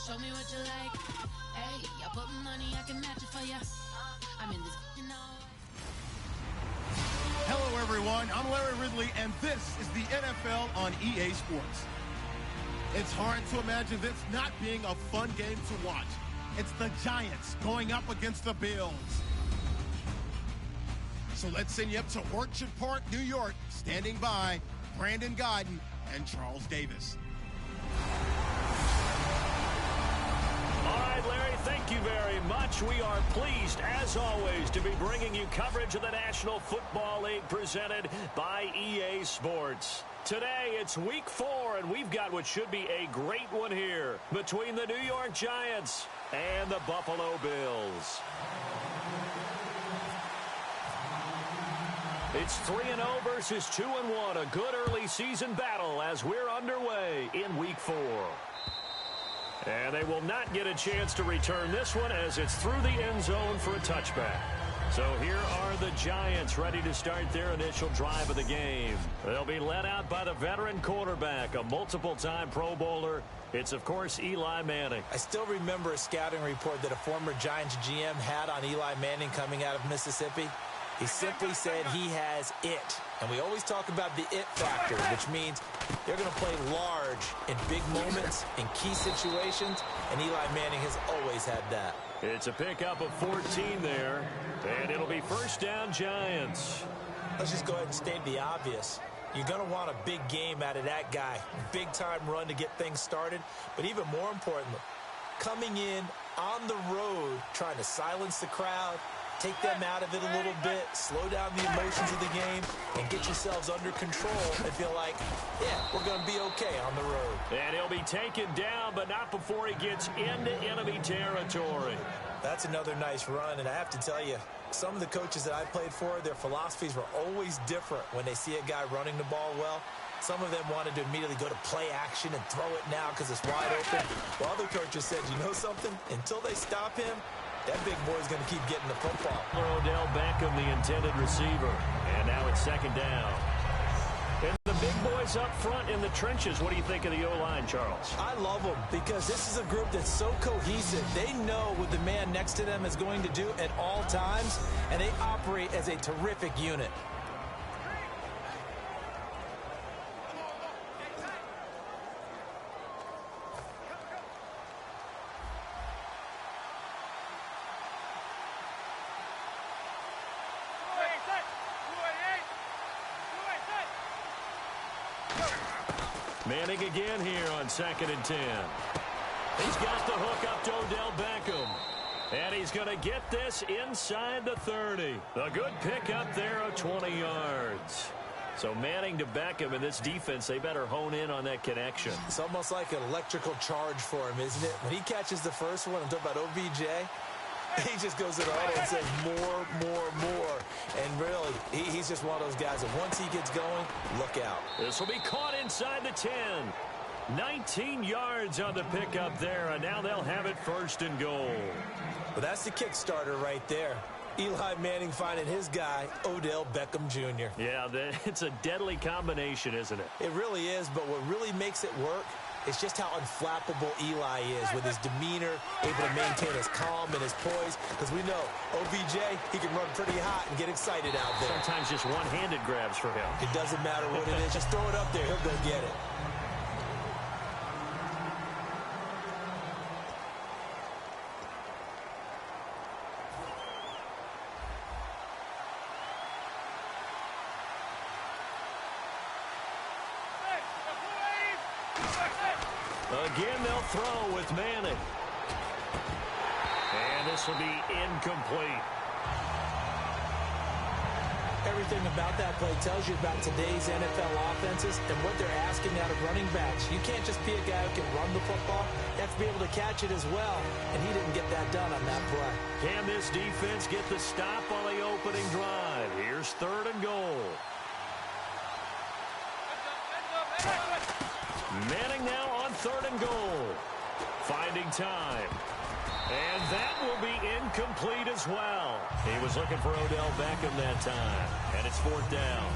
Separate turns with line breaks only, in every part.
Show me what you like. Hey, I put money, I can match it for ya. I'm in this, you know.
Hello, everyone. I'm Larry Ridley, and this is the NFL on EA Sports. It's hard to imagine this not being a fun game to watch. It's the Giants going up against the Bills. So let's send you up to Orchard Park, New York. Standing by, Brandon Godden and Charles Davis.
All right, Larry, thank you very much. We are pleased, as always, to be bringing you coverage of the National Football League presented by EA Sports. Today, it's Week 4, and we've got what should be a great one here between the New York Giants and the Buffalo Bills. It's 3-0 versus 2-1, a good early season battle as we're underway in Week 4. And they will not get a chance to return this one as it's through the end zone for a touchback. So here are the Giants ready to start their initial drive of the game. They'll be led out by the veteran quarterback, a multiple-time Pro Bowler. It's, of course, Eli Manning.
I still remember a scouting report that a former Giants GM had on Eli Manning coming out of Mississippi. He simply said he has it. And we always talk about the it factor, which means they're going to play large in big moments, in key situations, and Eli Manning has always had that.
It's a pickup of 14 there, and it'll be first down Giants.
Let's just go ahead and state the obvious. You're going to want a big game out of that guy. Big-time run to get things started. But even more importantly, coming in on the road, trying to silence the crowd, take them out of it a little bit, slow down the emotions of the game, and get yourselves under control and feel like, yeah, we're going to be okay on the road.
And he'll be taken down, but not before he gets into enemy territory.
That's another nice run, and I have to tell you, some of the coaches that I played for, their philosophies were always different when they see a guy running the ball well. Some of them wanted to immediately go to play action and throw it now because it's wide open. While other coaches said, you know something? Until they stop him, that big boy's going to keep getting the football.
Odell Beckham, the intended receiver. And now it's second down. And the big boys up front in the trenches. What do you think of the O-line, Charles?
I love them because this is a group that's so cohesive. They know what the man next to them is going to do at all times, and they operate as a terrific unit.
Manning again here on 2nd and 10. He's got the hook up to Odell Beckham. And he's going to get this inside the 30. A good pickup there of 20 yards. So Manning to Beckham in this defense, they better hone in on that connection.
It's almost like an electrical charge for him, isn't it? When he catches the first one, I'm talking about OBJ, he just goes to the auto and says more. And really, he's just one of those guys that once he gets going, look out.
This will be caught inside the 10. 19 yards on the pickup there, and now they'll have it 1st and goal.
Well, that's the kickstarter right there. Eli Manning finding his guy, Odell Beckham Jr.
Yeah, it's a deadly combination, isn't it?
It really is, but what really makes it work is just how unflappable Eli is with his demeanor, able to maintain his calm and his poise. Because we know, OBJ, he can run pretty hot and get excited out there.
Sometimes just one-handed grabs for him.
It doesn't matter what it is. Just throw it up there. He'll go get it.
Again, they'll throw with Manning. And this will be incomplete.
Everything about that play tells you about today's NFL offenses and what they're asking out of running backs. You can't just be a guy who can run the football. You have to be able to catch it as well, and he didn't get that done on that play.
Can this defense get the stop on the opening drive? Here's 3rd and goal. Manning now on 3rd and goal. Finding time. And that will be incomplete as well. He was looking for Odell Beckham that time. And it's 4th down.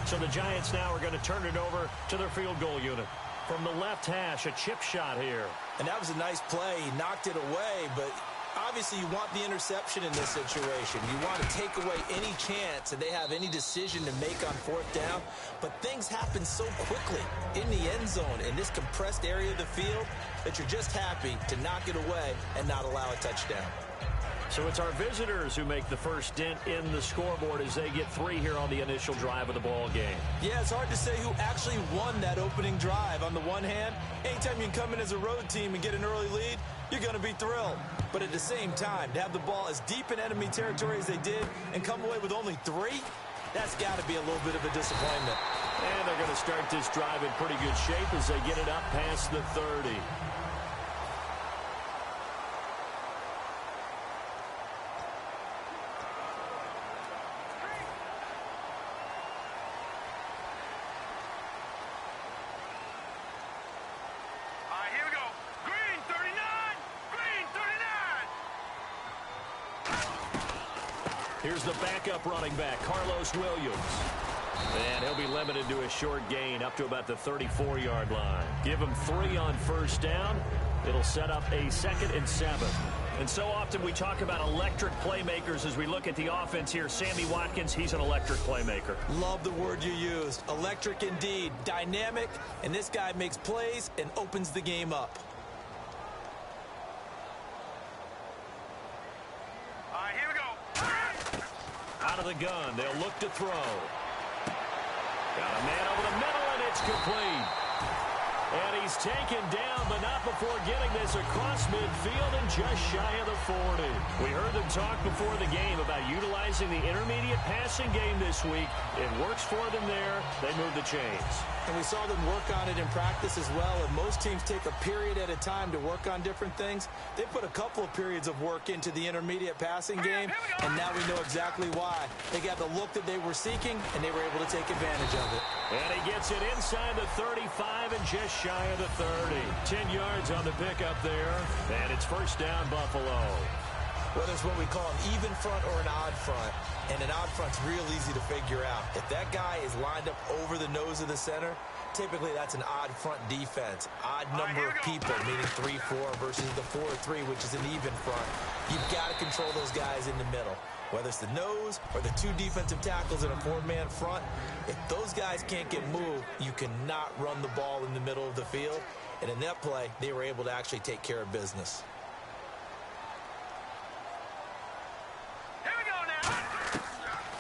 So the Giants now are going to turn it over to their field goal unit. From the left hash, a chip shot here.
And that was a nice play. He knocked it away, but obviously you want the interception in this situation. You want to take away any chance that they have any decision to make on fourth down. But things happen so quickly in the end zone in this compressed area of the field that you're just happy to knock it away and not allow a touchdown.
So it's our visitors who make the first dent in the scoreboard as they get 3 here on the initial drive of the ball game.
Yeah, it's hard to say who actually won that opening drive. On the one hand, anytime you can come in as a road team and get an early lead, you're going to be thrilled. But at the same time, to have the ball as deep in enemy territory as they did and come away with only 3, that's got to be a little bit of a disappointment.
And they're going to start this drive in pretty good shape as they get it up past the 30. Here's the backup running back, Carlos Williams. And he'll be limited to a short gain up to about the 34-yard line. Give him 3 on first down. It'll set up a 2nd and 7. And so often we talk about electric playmakers as we look at the offense here. Sammy Watkins, he's an electric playmaker.
Love the word you used. Electric indeed. Dynamic. And this guy makes plays and opens the game up.
Out of the gun, they'll look to throw. Got a man over the middle, and it's complete. And he's taken down, but not before getting this across midfield and just shy of the 40. We heard them talk before the game about utilizing the intermediate passing game this week. It works for them there. They move the chains.
And we saw them work on it in practice as well. And most teams take a period at a time to work on different things. They put a couple of periods of work into the intermediate passing game, and now we know exactly why. They got the look that they were seeking, and they were able to take advantage of it.
And he gets it inside the 35 and just shy of the 30. 10 yards on the pickup there, and it's first down, Buffalo.
Whether it's what we call an even front or an odd front, and an odd front's real easy to figure out. If that guy is lined up over the nose of the center, typically that's an odd front defense. Odd number of people, meaning 3-4 versus the 4-3, which is an even front. You've got to control those guys in the middle. Whether it's the nose or the 2 defensive tackles in a 4-man front, if those guys can't get moved, you cannot run the ball in the middle of the field. And in that play, they were able to actually take care of business.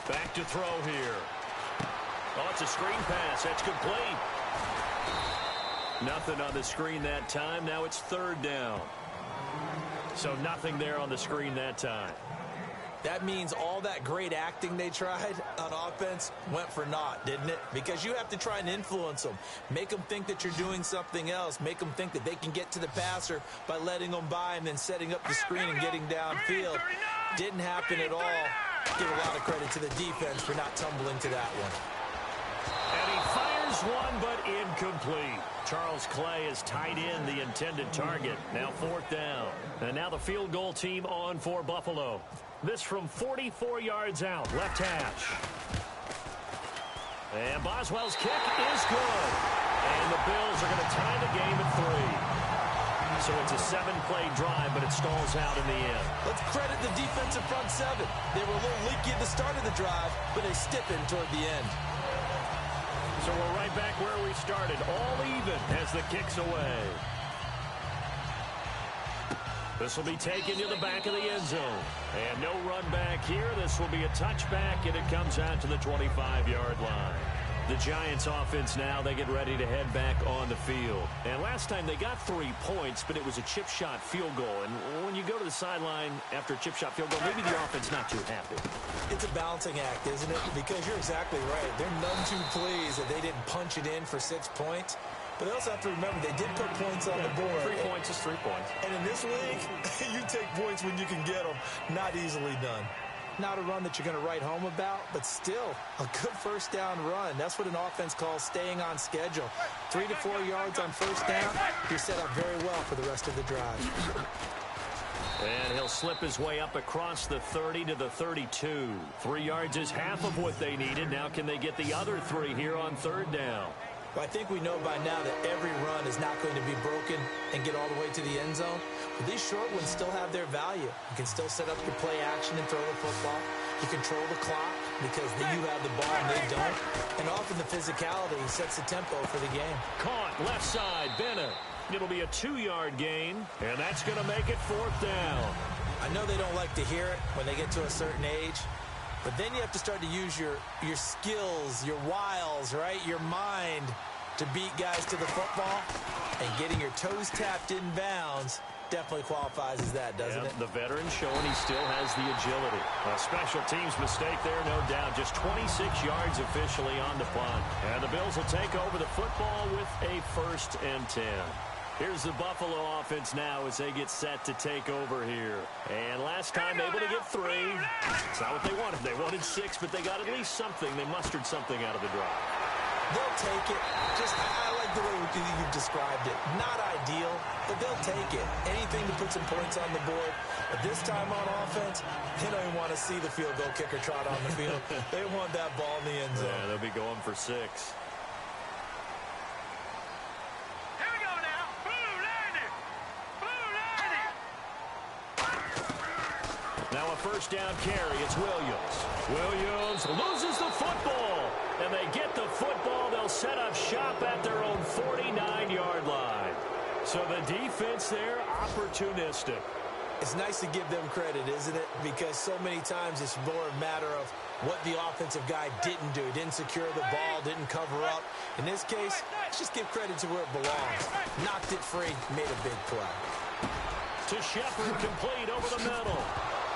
Back to throw here. Oh, it's a screen pass. That's complete. Nothing on the screen that time. Now it's 3rd down. So nothing there on the screen that time.
That means all that great acting they tried on offense went for naught, didn't it? Because you have to try and influence them. Make them think that you're doing something else. Make them think that they can get to the passer by letting them by and then setting up the screen and getting downfield. Didn't happen at all. Give a lot of credit to the defense for not tumbling to that one.
And he fires one, but incomplete. Charles Clay has tied in the intended target. Now 4th down. And now the field goal team on for Buffalo. This from 44 yards out, left hash. And Boswell's kick is good. And the Bills are going to tie the game at 3. So it's a 7-play drive, but it stalls out in the end.
Let's credit the defensive front 7. They were a little leaky at the start of the drive, but they stiffened toward the end.
So we're right back where we started, all even as the kick's away. This will be taken to the back of the end zone. And no run back here. This will be a touchback, and it comes out to the 25-yard line. The Giants offense now, they get ready to head back on the field. And last time they got 3 points, but it was a chip shot field goal. And when you go to the sideline after a chip shot field goal, maybe the offense not too happy.
It's a balancing act, isn't it? Because you're exactly right. They're none too pleased that they didn't punch it in for 6 points. But they also have to remember they did put points on the board.
3 points is 3 points.
And in this league, you take points when you can get them. Not easily done. Not a run that you're going to write home about, but still a good first down run. That's what an offense calls staying on schedule. 3 to 4 yards on first down, you're set up very well for the rest of the drive.
And he'll slip his way up across the 30 to the 32. 3 yards is half of what they needed. Now can they get the other 3 here on 3rd down?
Well, I think we know by now that every run is not going to be broken and get all the way to the end zone. But these short ones still have their value. You can still set up your play action and throw the football. You control the clock because you have the ball and they don't. And often the physicality sets the tempo for the game.
Caught left side, Bennett. It'll be a 2-yard gain, and that's going to make it 4th down.
I know they don't like to hear it when they get to a certain age, but then you have to start to use your skills, your wiles, right? Your mind to beat guys to the football. And getting your toes tapped in bounds definitely qualifies as that, doesn't it?
The veteran showing he still has the agility. A special teams mistake there, no doubt. Just 26 yards officially on the punt. And the Bills will take over the football with a 1st and 10. Here's the Buffalo offense now as they get set to take over here. And last time able to get 3. It's not what they wanted. They wanted 6, but they got at least something. They mustered something out of the drive.
They'll take it. I like the way you've described it. Not ideal, but they'll take it. Anything to put some points on the board. But this time on offense, they don't even want to see the field goal kicker trot on the field. They want that ball in the end zone.
Yeah, they'll be going for 6. Now a 1st down carry. It's Williams. Williams loses the football. And they get the football. They'll set up shop at their own 49-yard line. So the defense there, opportunistic.
It's nice to give them credit, isn't it? Because so many times it's more a matter of what the offensive guy didn't do. Didn't secure the ball, didn't cover up. In this case, let's just give credit to where it belongs. Knocked it free, made a big play.
To Shepard, complete over the middle.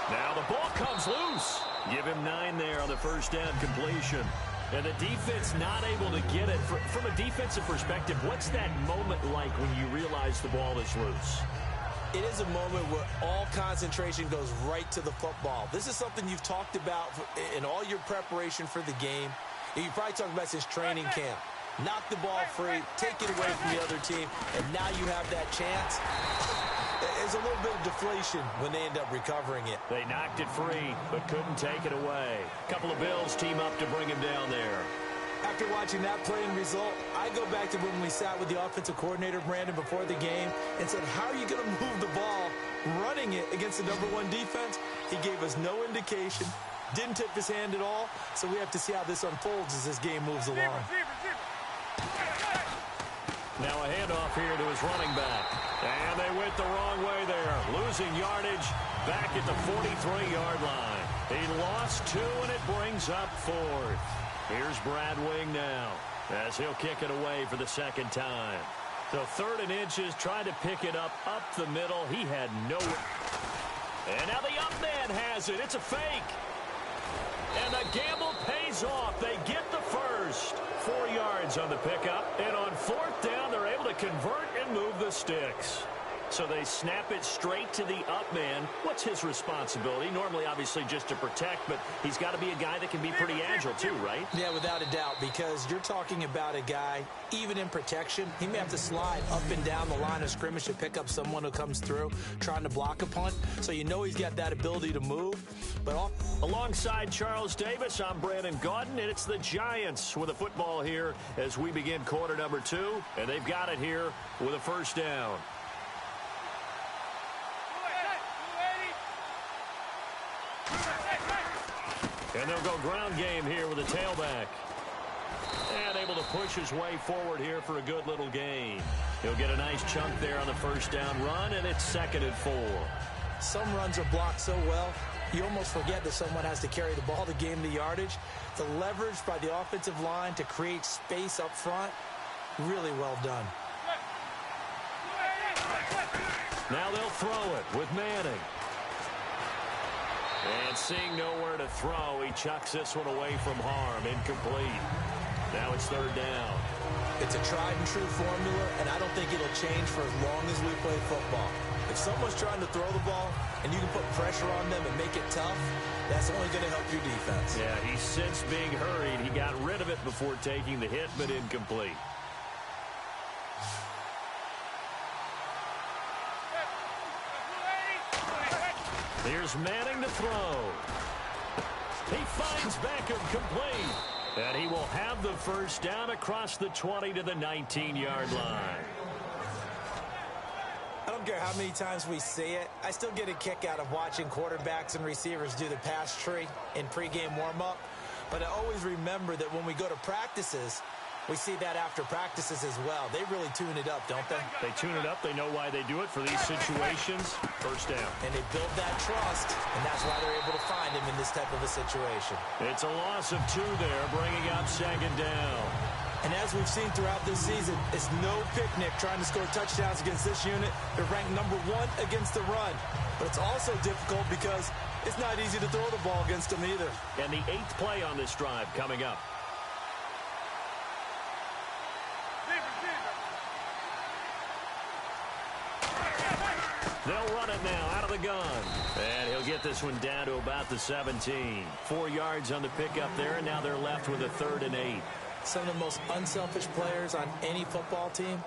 Now the ball comes loose. Give him 9 there on the 1st down completion. And the defense not able to get it. From a defensive perspective, what's that moment like when you realize the ball is loose?
It is a moment where all concentration goes right to the football. This is something you've talked about in all your preparation for the game. You probably talked about since training camp. Knock the ball free, take it away from the other team, and now you have that chance. There's a little bit of deflation when they end up recovering it.
They knocked it free, but couldn't take it away. A couple of Bills team up to bring him down there.
After watching that play and result, I go back to when we sat with the offensive coordinator, Brandon, before the game and said, how are you going to move the ball running it against the #1 defense? He gave us no indication, didn't tip his hand at all, so we have to see how this unfolds as this game moves along.
Now a handoff here to his running back. And they went the wrong way there. Losing yardage back at the 43-yard line. He lost 2, and it brings up 4th. Here's Brad Wing now as he'll kick it away for the 2nd time. So 3rd and inches, trying to pick it up the middle. He had no... And now the up man has it. It's a fake. And the gamble pays off. They get the 1st. 4 yards on the pickup. And on 4th down, they're able to convert and move the sticks. So they snap it straight to the up man. What's his responsibility? Normally, obviously, just to protect, but he's got to be a guy that can be pretty agile too, right?
Yeah, without a doubt, because you're talking about a guy, even in protection, he may have to slide up and down the line of scrimmage to pick up someone who comes through trying to block a punt. So you know he's got that ability to move. But
alongside Charles Davis, I'm Brandon Gaudin, and it's the Giants with a football here as we begin quarter number 2, and they've got it here with a 1st down. And they'll go ground game here with a tailback. And able to push his way forward here for a good little gain. He'll get a nice chunk there on the 1st down run, and it's 2nd and 4.
Some runs are blocked so well, you almost forget that someone has to carry the ball to gain the yardage. The leverage by the offensive line to create space up front, really well done.
Now they'll throw it with Manning. And seeing nowhere to throw, he chucks this one away from harm. Incomplete. Now it's 3rd down.
It's a tried-and-true formula, and I don't think it'll change for as long as we play football. If someone's trying to throw the ball and you can put pressure on them and make it tough, that's only going to help your defense.
Yeah, he sensed being hurried. He got rid of it before taking the hit, but incomplete. Here's Manning to throw. He finds Beckham complete. And he will have the first down across the 20 to the 19-yard line.
I don't care how many times we see it. I still get a kick out of watching quarterbacks and receivers do the pass tree in pregame warm-up. But I always remember that when we go to practices, we see that after practices as well. They really tune it up, don't they?
They tune it up. They know why they do it for these situations. First down.
And they build that trust, and that's why they're able to find him in this type of a situation.
It's a loss of 2 there, bringing up second down.
And as we've seen throughout this season, it's no picnic trying to score touchdowns against this unit. They're ranked number 1 against the run. But it's also difficult because it's not easy to throw the ball against them either.
And the 8th play on this drive coming up. They'll run it now out of the gun. And he'll get this one down to about the 17. 4 yards on the pickup there, and now they're left with a 3rd and 8.
Some of the most unselfish players on any football team,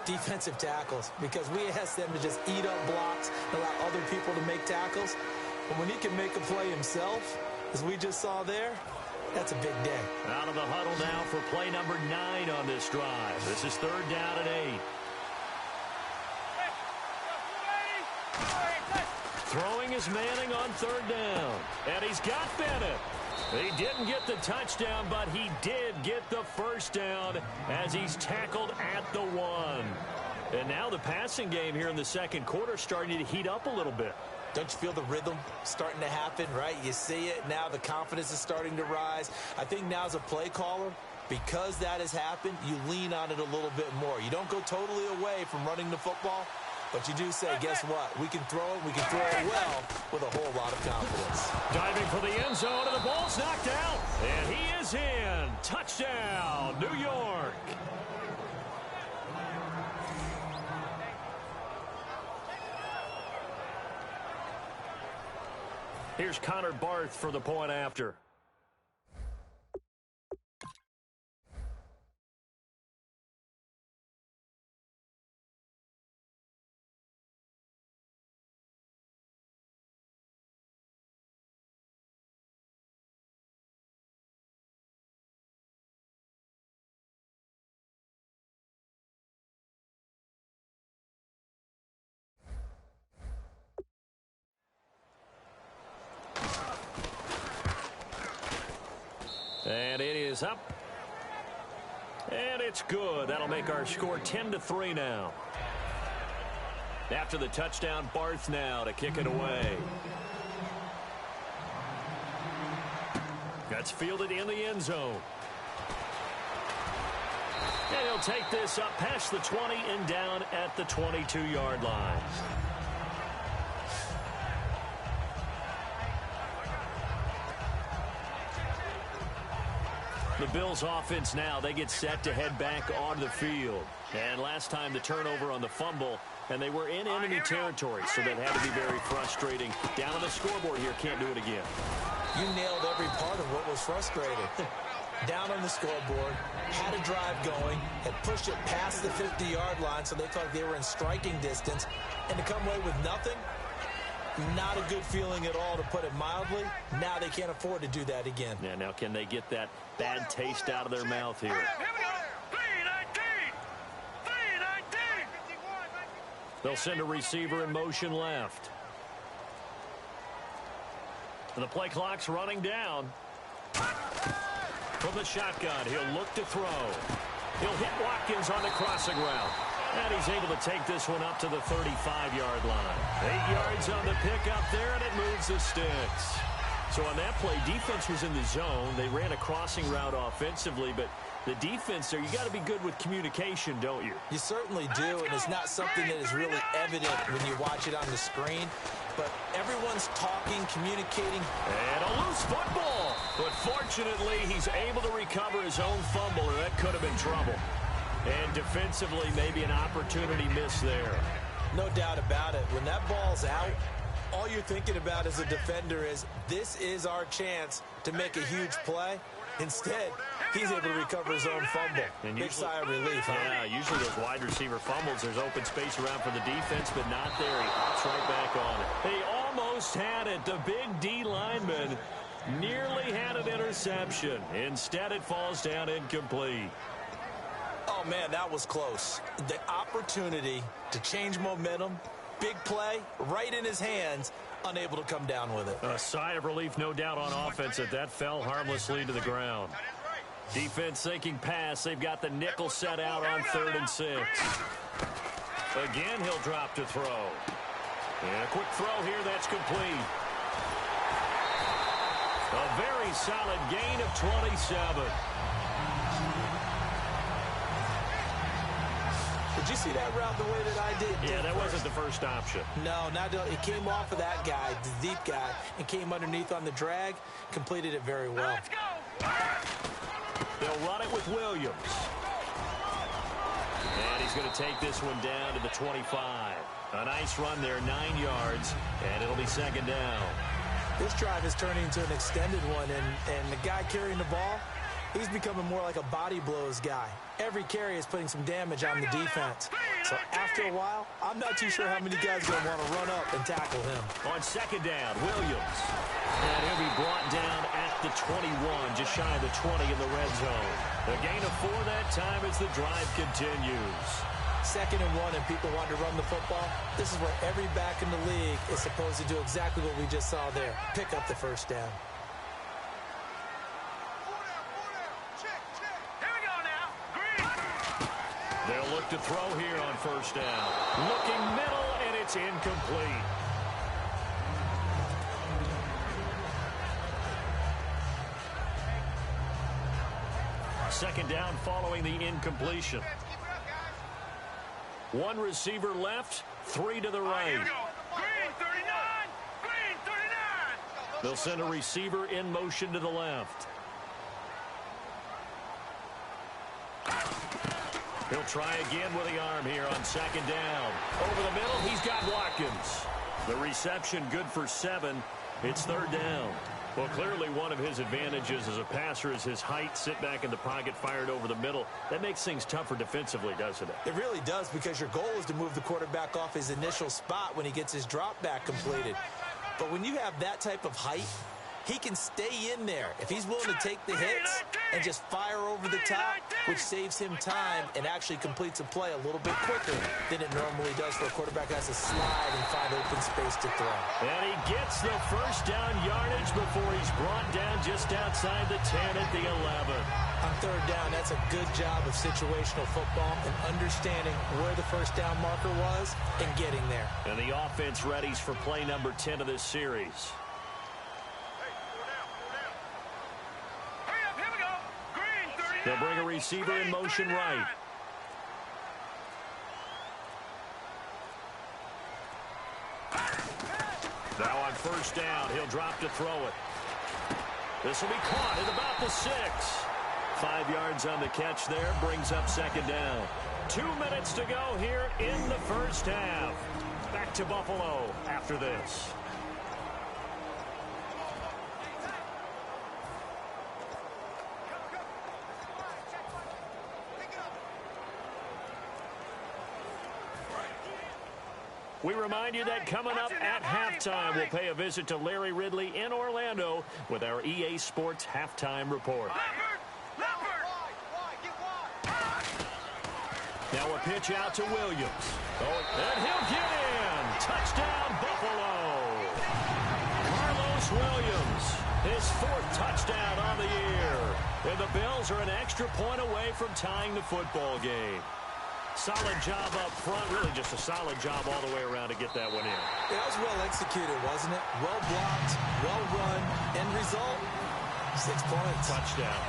defensive tackles, because we ask them to just eat up blocks, allow other people to make tackles. But when he can make a play himself, as we just saw there, that's a big day.
Out of the huddle now for play number 9 on this drive. This is 3rd down and 8. Throwing is Manning on 3rd down. And he's got Bennett. He didn't get the touchdown, but he did get the first down as he's tackled at the 1. And now the passing game here in the second quarter starting to heat up a little bit.
Don't you feel the rhythm starting to happen, right? You see it now. The confidence is starting to rise. I think now as a play caller, because that has happened, you lean on it a little bit more. You don't go totally away from running the football, but you do say, guess what? We can throw it. We can throw it well with a whole lot of confidence.
Diving for the end zone, and the ball's knocked out. And he is in. Touchdown, New York. Here's Connor Barth for the point after. And it is up. And it's good. That'll make our score 10-3 now. After the touchdown, Barth now to kick it away. That's fielded in the end zone. And he'll take this up past the 20 and down at the 22-yard line. The Bills offense now, they get set to head back onto the field. And last time the turnover on the fumble, and they were in enemy territory, so that had to be very frustrating. Down on the scoreboard here, can't do it again.
You nailed every part of what was frustrating. Down on the scoreboard, had a drive going, had pushed it past the 50-yard line, so they thought they were in striking distance, and to come away with nothing, not a good feeling at all, to put it mildly. Now they can't afford to do that again.
Yeah, now can they get that bad taste out of their mouth here? They'll send a receiver in motion left. And the play clock's running down. From the shotgun, he'll look to throw. He'll hit Watkins on the crossing route. And he's able to take this one up to the 35-yard line. 8 yards on the pickup there, and it moves the sticks. So on that play, defense was in the zone. They ran a crossing route offensively, but the defense there, you got to be good with communication, don't you?
You certainly do, and it's not something that is really evident when you watch it on the screen. But everyone's talking, communicating.
And a loose football. But fortunately, he's able to recover his own fumble, or that could have been trouble. And defensively, maybe an opportunity miss there.
No doubt about it. When that ball's out, all you're thinking about as a defender is, this is our chance to make a huge play. Instead, he's able to recover his own fumble. And big sigh of relief, huh?
Yeah, usually those wide receiver fumbles, there's open space around for the defense, but not there. He hops right back on it. They almost had it. The big D lineman Nearly had an interception. Instead, it falls down incomplete.
Oh, man, that was close. The opportunity to change momentum, big play, right in his hands, unable to come down with it.
A sigh of relief, no doubt, on offense that that fell harmlessly to the ground. Defense thinking pass. They've got the nickel set out on 3rd and 6. Again, he'll drop to throw. And a quick throw here that's complete. A very solid gain of 27.
Did you see that route the way that I did?
Yeah, that wasn't the first option.
No, it came off of that guy, the deep guy, and came underneath on the drag, completed it very well.
Let's go. They'll run it with Williams. And he's going to take this one down to the 25. A nice run there, 9 yards, and it'll be 2nd down.
This drive is turning into an extended one, and the guy carrying the ball, he's becoming more like a body blows guy. Every carry is putting some damage on the defense. So after a while, I'm not too sure how many guys are going to want to run up and tackle him.
On 2nd down, Williams. And he'll be brought down at the 21, just shy of the 20 in the red zone. A gain of 4 that time as the drive continues.
2nd and 1, and people want to run the football. This is where every back in the league is supposed to do exactly what we just saw there. Pick up the 1st down.
They'll look to throw here on 1st down. Looking middle, and it's incomplete. Second down following the incompletion. 1 receiver left, 3 to the right.
Green 39! Green 39!
They'll send a receiver in motion to the left. He'll try again with the arm here on 2nd down. Over the middle, he's got Watkins. The reception good for 7. It's 3rd down. Well, clearly one of his advantages as a passer is his height. Sit back in the pocket, fired over the middle. That makes things tougher defensively, doesn't it?
It really does, because your goal is to move the quarterback off his initial spot when he gets his drop back completed. But when you have that type of height, he can stay in there if he's willing to take the hits and just fire over the top, which saves him time and actually completes a play a little bit quicker than it normally does for a quarterback who has to slide and find open space to throw.
And he gets the 1st down yardage before he's brought down just outside the 10 at the 11.
On 3rd down, that's a good job of situational football and understanding where the 1st down marker was and getting there.
And the offense readies for play number 10 of this series. They'll bring a receiver in motion right. Now on 1st down, he'll drop to throw it. This will be caught at about the 6. 5 yards on the catch there, brings up 2nd down. 2 minutes to go here in the 1st half. Back to Buffalo after this. We remind you that coming up at halftime, we'll pay a visit to Larry Ridley in Orlando with our EA Sports Halftime Report. Now a pitch out to Williams. And he'll get in. Touchdown, Buffalo. Carlos Williams, his 4th touchdown on the year. And the Bills are an extra point away from tying the football game. Solid job up front, really just a solid job all the way around to get that one in.
That was well executed, wasn't it? Well blocked, well run, end result, 6 points.
Touchdown.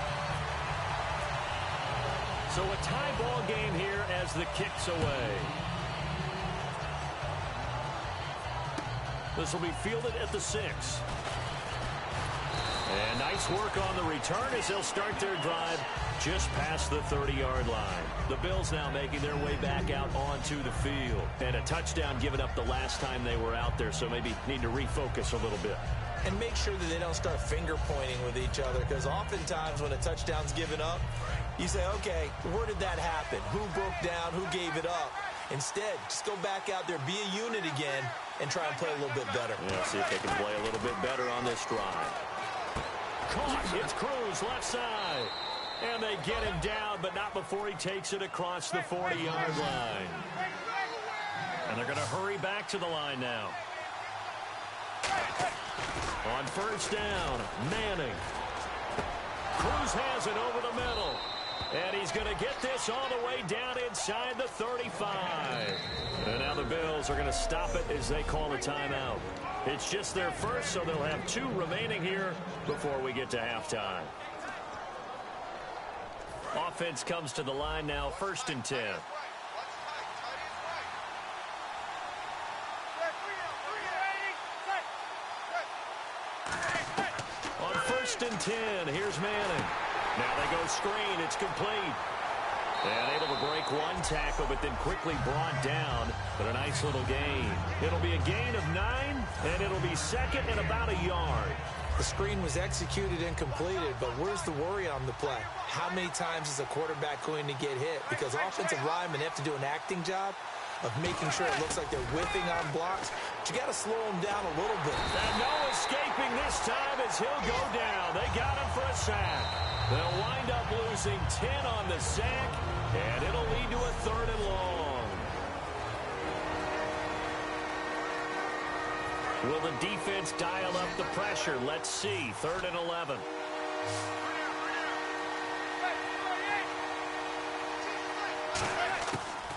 So a tie ball game here as the kick's away. This will be fielded at the 6. And nice work on the return as they'll start their drive just past the 30-yard line. The Bills now making their way back out onto the field. And a touchdown given up the last time they were out there, so maybe need to refocus a little bit.
And make sure that they don't start finger pointing with each other, because oftentimes when a touchdown's given up, you say, okay, where did that happen? Who broke down? Who gave it up? Instead, just go back out there, be a unit again, and try and play a little bit better.
Yeah, see if they can play a little bit better on this drive. Caught. It's Cruz left side. And they get him down, but not before he takes it across the 40-yard line. And they're going to hurry back to the line now. On first down, Manning. Cruz has it over the middle. And he's going to get this all the way down inside the 35. And now the Bills are going to stop it as they call a timeout. It's just their first, so they'll have 2 remaining here before we get to halftime. Offense comes to the line now, 1st and 10. On 1st and 10, here's Manning. Now they go screen. It's complete. And able to break one tackle, but then quickly brought down. But a nice little gain. It'll be a gain of 9, and it'll be 2nd and about a yard.
The screen was executed and completed, but where's the worry on the play? How many times is a quarterback going to get hit? Because offensive linemen have to do an acting job of making sure it looks like they're whiffing on blocks. But you got to slow them down a little bit.
And no escaping this time as he'll go down. They got him for a sack. They'll wind up losing 10 on the sack, and it'll lead to a 3rd and long. Will the defense dial up the pressure? Let's see. 3rd and 11.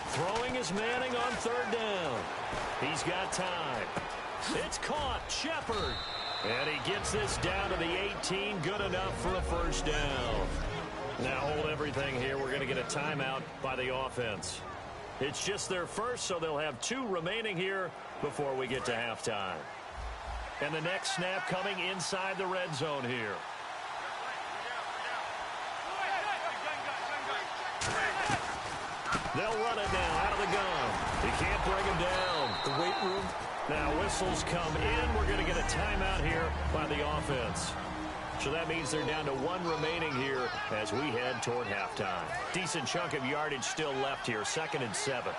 Throwing is Manning on 3rd down. He's got time. It's caught. Shepard. And he gets this down to the 18. Good enough for a 1st down. Now hold everything here. We're going to get a timeout by the offense. It's just their first, so they'll have 2 remaining here before we get to halftime. And the next snap coming inside the red zone here. They'll run it now out of the gun. He can't bring him down.
The weight room.
Now whistles come in. We're going to get a timeout here by the offense. So that means they're down to 1 remaining here as we head toward halftime. Decent chunk of yardage still left here. 2nd and 7.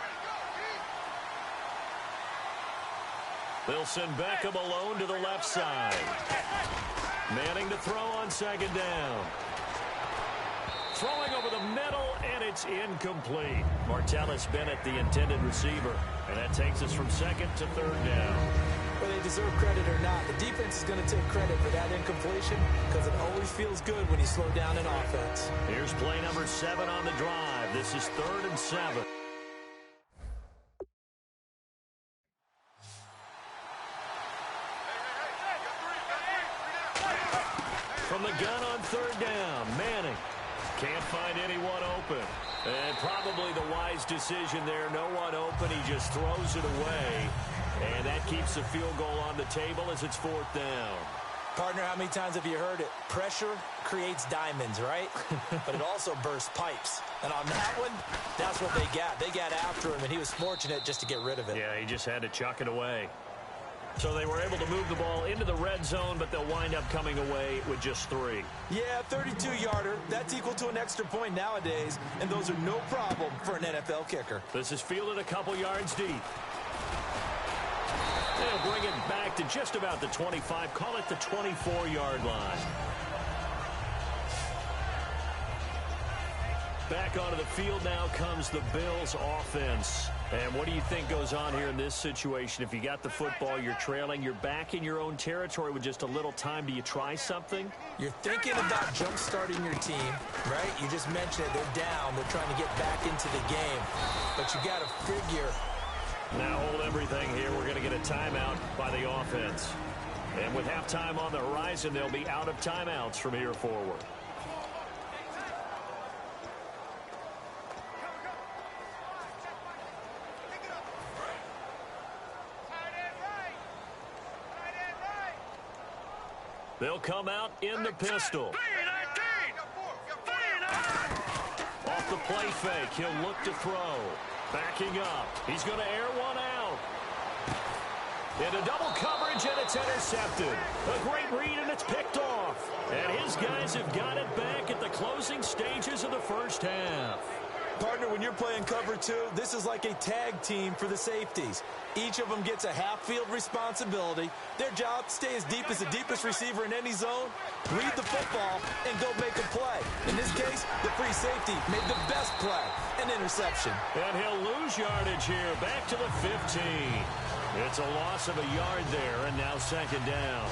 They'll send Beckham alone to the left side. Manning to throw on 2nd down. Throwing over the middle, and it's incomplete. Martellus Bennett, the intended receiver. And that takes us from 2nd to 3rd down.
Whether they deserve credit or not, the defense is going to take credit for that incompletion because it always feels good when you slow down an offense.
Here's play number 7 on the drive. This is 3rd and 7. From the gun on 3rd down, Manning can't find anyone open. And probably the wise decision there. No one open. He just throws it away. And that keeps the field goal on the table as it's 4th down.
Partner, how many times have you heard it? Pressure creates diamonds, right? But it also bursts pipes. And on that one, that's what they got. They got after him, and he was fortunate just to get rid of it.
Yeah, he just had to chuck it away. So they were able to move the ball into the red zone, but they'll wind up coming away with just 3.
Yeah, 32-yarder. That's equal to an extra point nowadays, and those are no problem for an NFL kicker.
This is fielded a couple yards deep. They'll bring it back to just about the 25. Call it the 24-yard line. Back onto the field now comes the Bills offense. And what do you think goes on here in this situation? If you got the football, you're trailing, you're back in your own territory with just a little time. Do you try something?
You're thinking about jump-starting your team, right? You just mentioned it. They're down. They're trying to get back into the game. But you got to figure.
Now hold everything here. We're going to get a timeout by the offense. And with halftime on the horizon, they'll be out of timeouts from here forward. They'll come out in the pistol. Off the play fake, he'll look to throw. Backing up. He's going to air one out. Into double coverage, and it's intercepted. A great read, and it's picked off. And his guys have got it back at the closing stages of the first half.
Partner, when you're playing cover two, this is like a tag team for the safeties. Each of them gets a half-field responsibility. Their job, stay as deep as the deepest receiver in any zone, read the football, and go make a play. In this case, the free safety made the best play, an interception.
And he'll lose yardage here, back to the 15. It's a loss of a yard there, and now second down.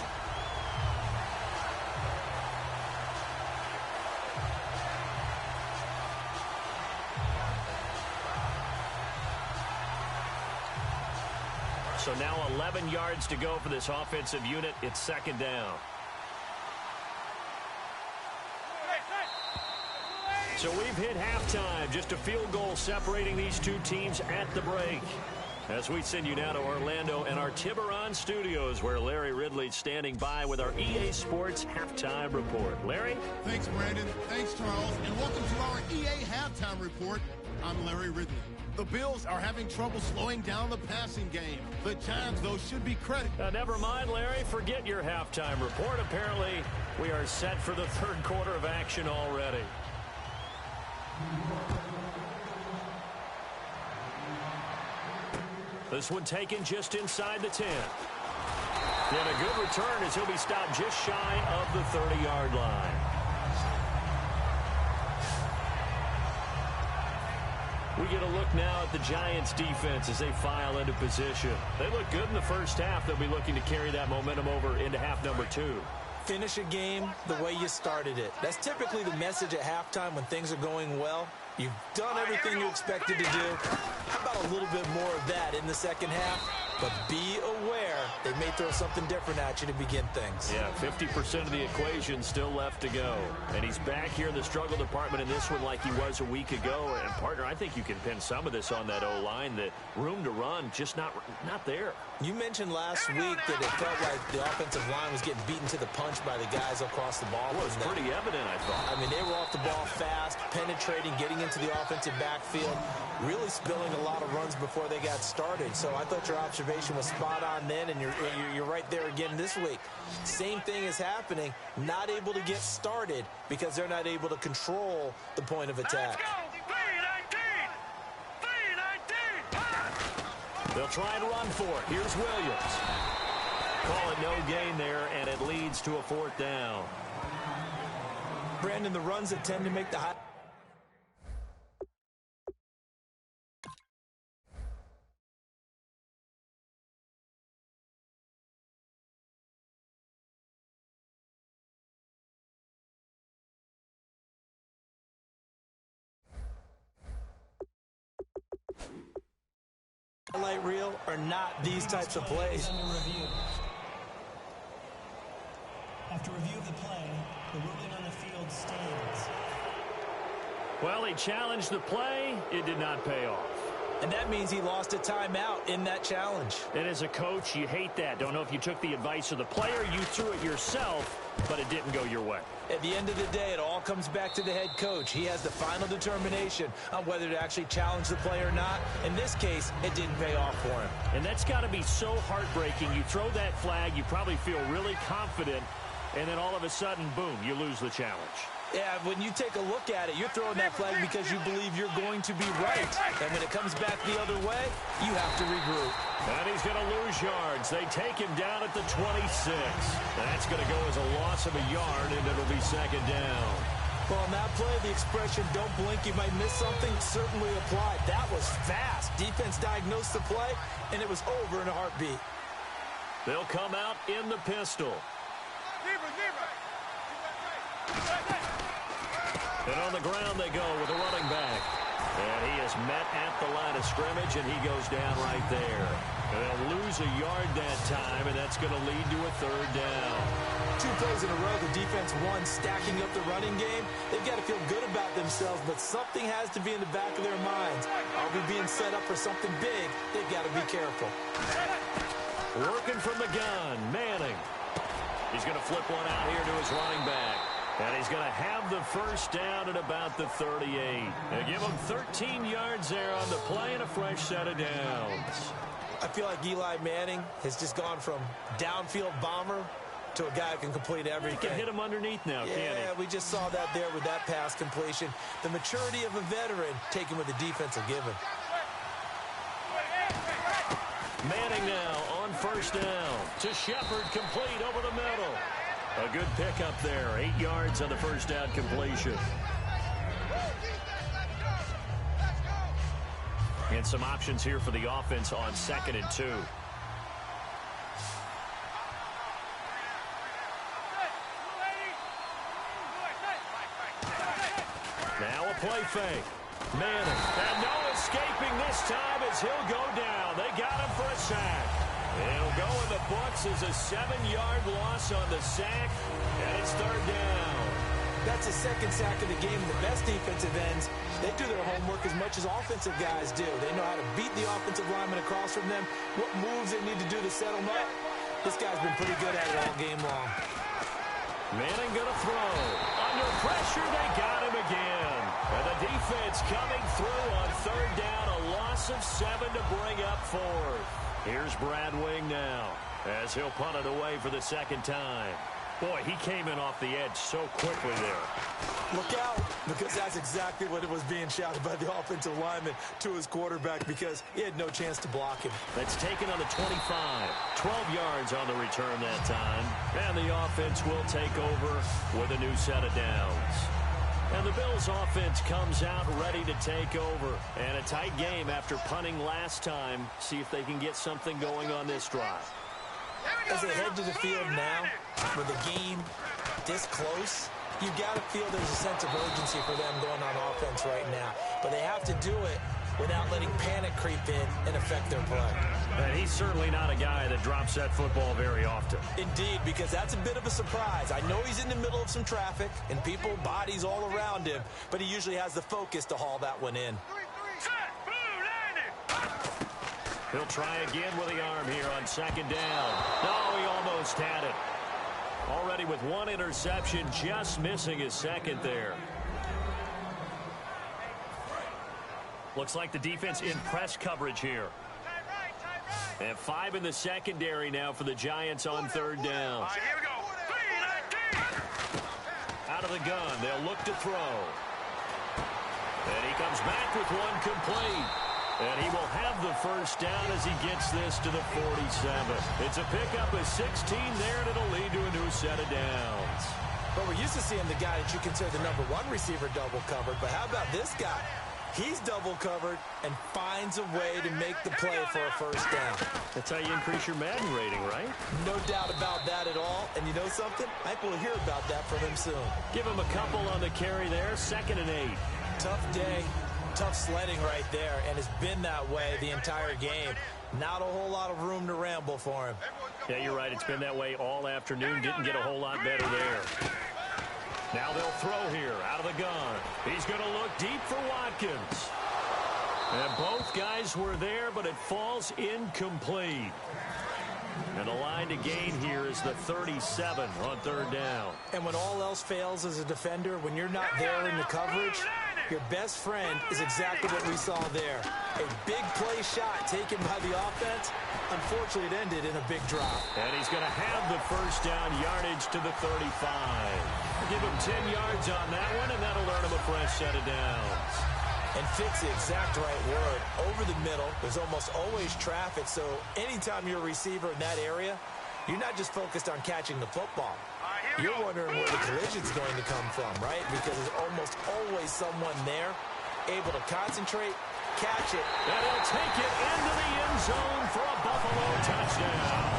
So now 11 yards to go for this offensive unit. It's second down. So we've hit halftime. Just a field goal separating these two teams at the break. As we send you now to Orlando and our Tiburon studios, where Larry Ridley's standing by with our EA Sports Halftime Report. Larry?
Thanks, Brandon. Thanks, Charles. And welcome to our EA Halftime Report. I'm Larry Ridley. The Bills are having trouble slowing down the passing game. The Giants, though, should be credited.
Never mind, Larry. Forget your halftime report. Apparently, we are set for the third quarter of action already. This one taken just inside the 10. And a good return as he'll be stopped just shy of the 30-yard line. We get a look now at the Giants' defense as they file into position. They look good in the first half. They'll be looking to carry that momentum over into half number 2.
Finish a game the way you started it. That's typically the message at halftime when things are going well. You've done everything you expected to do. How about a little bit more of that in the second half? But be aware they may throw something different at you to begin things.
Yeah, 50% of the equation still left to go. And he's back here in the struggle department in this one like he was a week ago. And, partner, I think you can pin some of this on that O-line. The room to run just not there.
You mentioned last week that it felt like the offensive line was getting beaten to the punch by the guys across the ball.
Well, it was pretty evident, I thought.
I mean, they were off the ball fast, penetrating, getting into the offensive backfield, really spilling a lot of runs before they got started. So I thought your observation was spot on then, and you're right there again this week. Same thing is happening, not able to get started because they're not able to control the point of attack.
They'll try and run for it. Here's Williams. Call it no gain there, and it leads to a fourth down.
Brandon, the runs that tend to make the high... highlight reel are not these types of plays.
After review of the play, the ruling on the field stands.
Well, he challenged the play. It did not pay off.
And that means he lost a timeout in that challenge.
And as a coach, you hate that. Don't know if you took the advice of the player, you threw it yourself, but it didn't go your way.
At the end of the day, it all comes back to the head coach. He has the final determination on whether to actually challenge the play or not. In this case, it didn't pay off for him.
And that's got to be so heartbreaking. You throw that flag, you probably feel really confident, and then all of a sudden, boom, you lose the challenge.
Yeah, when you take a look at it, you're throwing that flag because you believe you're going to be right. And when it comes back the other way, you have to regroup.
And he's going to lose yards. They take him down at the 26. That's going to go as a loss of a yard, and it'll be second down.
Well, on that play, the expression, don't blink, you might miss something, certainly applied. That was fast. Defense diagnosed the play, and it was over in a heartbeat.
They'll come out in the pistol. And on the ground they go with a running back. And he is met at the line of scrimmage, and he goes down right there. And they'll lose a yard that time, and that's going to lead to a third down.
2 plays in a row, the defense won, stacking up the running game. They've got to feel good about themselves, but something has to be in the back of their minds. Are we being set up for something big? They've got to be careful.
Working from the gun, Manning. He's going to flip one out here to his running back. And he's going to have the first down at about the 38. They give him 13 yards there on the play and a fresh set of downs.
I feel like Eli Manning has just gone from downfield bomber to a guy who can complete everything.
He can hit him underneath now, can't he?
Yeah, we just saw that there with that pass completion. The maturity of a veteran taken with the defense will give him.
Manning now on first down. To Shepard, complete over the middle. A good pickup there. 8 yards on the first down completion. And some options here for the offense on 2nd and 2. Now a play fake. Manning. And no escaping this time as he'll go down. They got him for a sack. It'll go in the books as a 7-yard loss on the sack. And it's 3rd down.
That's the 2nd sack of the game. The best defensive ends, they do their homework as much as offensive guys do. They know how to beat the offensive lineman across from them, what moves they need to do to set them up. This guy's been pretty good at it all game long.
Manning going to throw. Under pressure, they got him again. And the defense coming through on 3rd down, a loss of 7 to bring up 4th. Here's Brad Wing now as he'll punt it away for the 2nd time. Boy, he came in off the edge so quickly there.
Look out, because that's exactly what it was being shouted by the offensive lineman to his quarterback, because he had no chance to block him.
That's taken on the 25. 12 yards on the return that time. And the offense will take over with a new set of downs. And the Bills offense comes out ready to take over. And a tight game after punting last time. See if they can get something going on this drive.
As they head to the field now, with the game this close, you've got to feel there's a sense of urgency for them going on offense right now. But they have to do it without letting panic creep in and affect their play.
And he's certainly not a guy that drops that football very often.
Indeed, because that's a bit of a surprise. I know he's in the middle of some traffic and people, bodies all around him, but he usually has the focus to haul that one in.
He'll try again with the arm here on 2nd down. No, he almost had it. Already with 1 interception, just missing his 2nd there. Looks like the defense in press coverage here. And 5 in the secondary now for the Giants on 3rd down.
Here we go. 3-19.
Out of the gun, they'll look to throw. And he comes back with one complete. And he will have the first down as he gets this to the 47. It's a pickup of 16 there, and it'll lead to a new set of downs.
But we're used to seeing the guy that you consider the number 1 receiver double covered. But how about this guy? He's double covered and finds a way to make the play for a first down.
That's how you increase your Madden rating, right?
No doubt about that at all. And you know something? I think we'll hear about that from him soon.
Give him a couple on the carry there. 2nd and 8.
Tough day. Tough sledding right there, and it's been that way the entire game. Not a whole lot of room to ramble for him.
Yeah, you're right. It's been that way all afternoon. Didn't get a whole lot better there. Now they'll throw here out of the gun. He's going to look deep for Watkins. And both guys were there, but it falls incomplete. And the line to gain here is the 37 on 3rd down.
And when all else fails as a defender, when you're not there in the coverage, your best friend is exactly what we saw there. A big play shot taken by the offense. Unfortunately, it ended in a big drop.
And he's going to have the first down yardage to the 35. Give him 10 yards on that one, and that'll earn him a fresh set of downs.
And fits the exact right word. Over the middle, there's almost always traffic, so anytime you're a receiver in that area, you're not just focused on catching the football. You're wondering where the collision's going to come from, right? Because there's almost always someone there able to concentrate, catch it.
And he'll take it into the end zone for a Buffalo touchdown.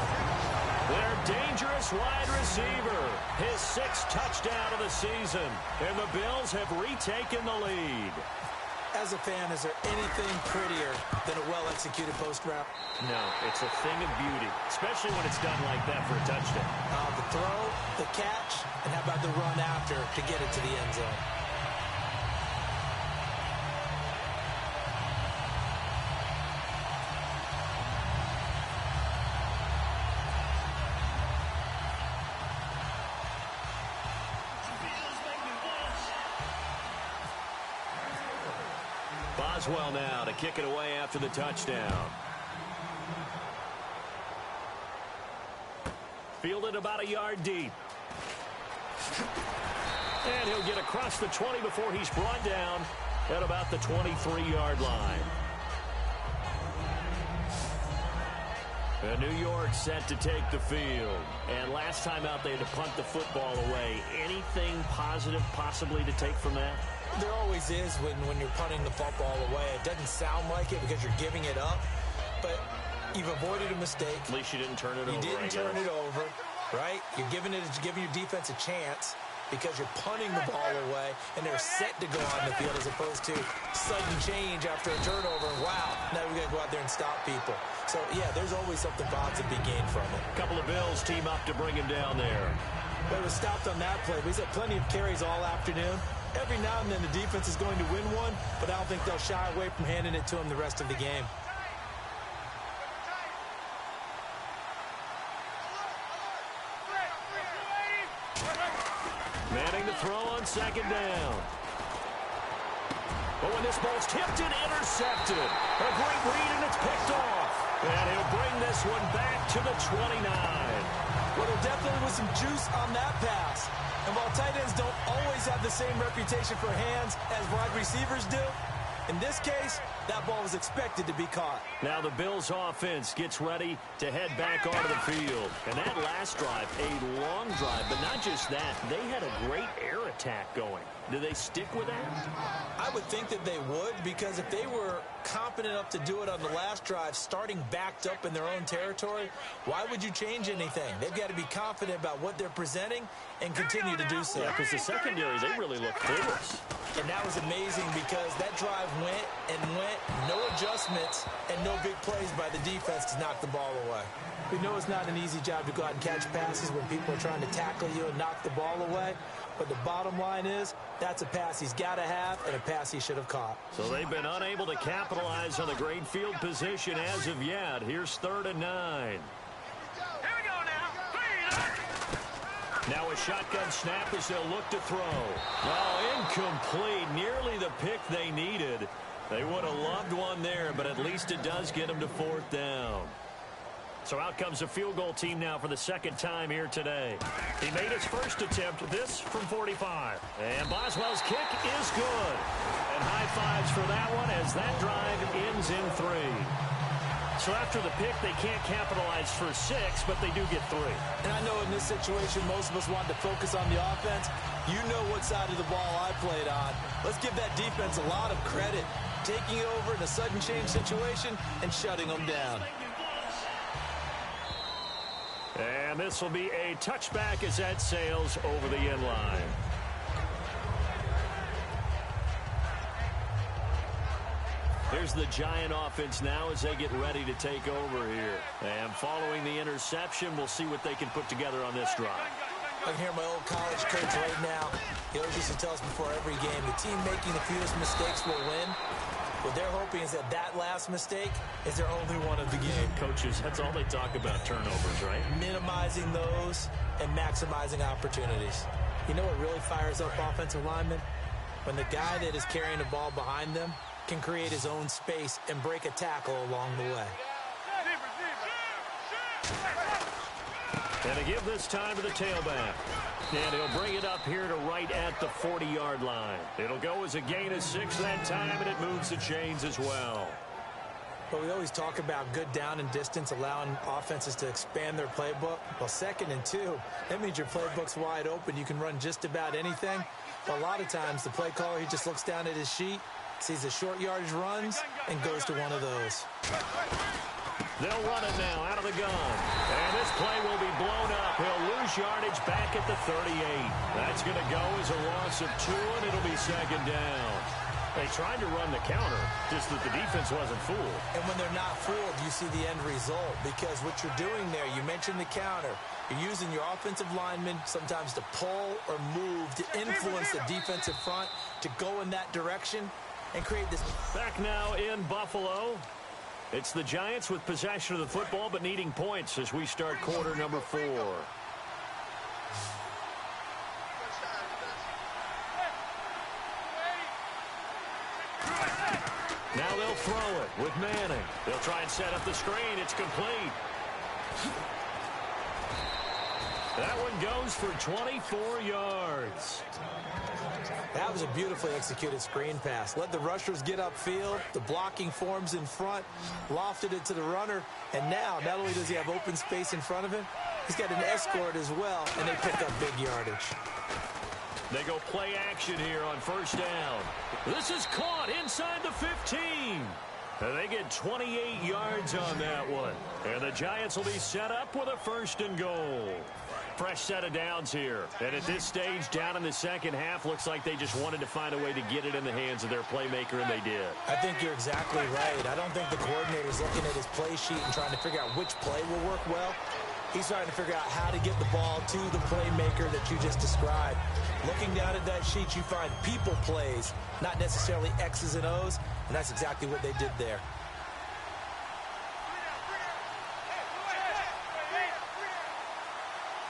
Their dangerous wide receiver, his 6th touchdown of the season. And the Bills have retaken the lead.
As a fan, is there anything prettier than a well-executed post route?
No, it's a thing of beauty, especially when it's done like that for a touchdown.
The throw, the catch, and how about the run after to get it to the end zone?
Boswell now to kick it away after the touchdown. Fielded about a yard deep. And he'll get across the 20 before he's brought down at about the 23-yard line. And New York set to take the field. And last time out, they had to punt the football away. Anything positive possibly to take from that?
There always is when you're punting the football away. It doesn't sound like it because you're giving it up, but you've avoided a mistake.
At least you didn't turn it over.
You didn't turn it over, right? You're giving your defense a chance because you're punting the ball away, and they're set to go on the field as opposed to sudden change after a turnover. Wow, now we got to go out there and stop people. So, yeah, there's always something positive to be gained from it.
A couple of Bills team up to bring him down there.
But it was stopped on that play. He's had plenty of carries all afternoon. Every now and then the defense is going to win one, but I don't think they'll shy away from handing it to him the rest of the game.
Manning to throw on second down. But when this ball's tipped and intercepted, a great read and it's picked off. And he'll bring this one back to the 29.
Well, there definitely was some juice on that pass. And while tight ends don't always have the same reputation for hands as wide receivers do, in this case, that ball was expected to be caught.
Now the Bills offense gets ready to head back onto the field. And that last drive, a long drive, but not just that, they had a great air attack going. Do they stick with that?
I would think that they would, because if they were confident enough to do it on the last drive, starting backed up in their own territory, why would you change anything? They've got to be confident about what they're presenting and continue to do so.
Yeah, because the secondary, they really look fearless.
And that was amazing because that drive went and went, no adjustments, and no big plays by the defense to knock the ball away. We know it's not an easy job to go out and catch passes when people are trying to tackle you and knock the ball away. But the bottom line is, that's a pass he's got to have and a pass he should have caught.
So they've been unable to capitalize on the great field position as of yet. Here's 3rd and 9.
Here we go now.
Now a shotgun snap as they'll look to throw. Oh, incomplete. Nearly the pick they needed. They would have loved one there, but at least it does get them to 4th down. So out comes a field goal team now for the second time here today. He made his first attempt, this from 45. And Boswell's kick is good. And high fives for that one as that drive ends in 3. So after the pick, they can't capitalize for 6, but they do get 3.
And I know in this situation, most of us wanted to focus on the offense. You know what side of the ball I played on. Let's give that defense a lot of credit. Taking over in a sudden change situation and shutting them down.
And this will be a touchback as that sails over the end line. Here's the Giant offense now as they get ready to take over here. And following the interception, we'll see what they can put together on this drive.
I can hear my old college coach right now. He always used to tell us before every game, the team making the fewest mistakes will win. What they're hoping is that that last mistake is their only one of the game.
Coaches, that's all they talk about, turnovers, right?
Minimizing those and maximizing opportunities. You know what really fires up offensive linemen? When the guy that is carrying the ball behind them can create his own space and break a tackle along the way.
And a give this time to the tailback. And he'll bring it up here to right at the 40-yard line. It'll go as a gain of 6 that time, and it moves the chains as well.
But we always talk about good down and distance, allowing offenses to expand their playbook. Well, 2nd and 2, that means your playbook's wide open. You can run just about anything. But a lot of times, the play caller, he just looks down at his sheet, sees the short yardage runs, and goes to one of those.
They'll run it now out of the gun. And this play will be blown up. He'll lose yardage back at the 38. That's going to go as a loss of 2, and it'll be 2nd down. They tried to run the counter, just that the defense wasn't fooled.
And when they're not fooled, you see the end result. Because what you're doing there, you mentioned the counter. You're using your offensive linemen sometimes to pull or move, to influence the defensive front, to go in that direction and create this.
Back now in Buffalo. It's the Giants with possession of the football, but needing points as we start quarter number 4. Now they'll throw it with Manning. They'll try and set up the screen. It's complete. That one goes for 24 yards.
That was a beautifully executed screen pass. Let the rushers get upfield. The blocking forms in front. Lofted it to the runner. And now, not only does he have open space in front of him, he's got an escort as well, and they pick up big yardage.
They go play action here on first down. This is caught inside the 15. And they get 28 yards on that one. And the Giants will be set up with a 1st and goal. Fresh set of downs here. And at this stage, down in the second half, looks like they just wanted to find a way to get it in the hands of their playmaker, and they did.
I think you're exactly right. I don't think the coordinator's looking at his play sheet and trying to figure out which play will work well. He's trying to figure out how to get the ball to the playmaker that you just described. Looking down at that sheet, you find people plays, not necessarily X's and O's, and that's exactly what they did there.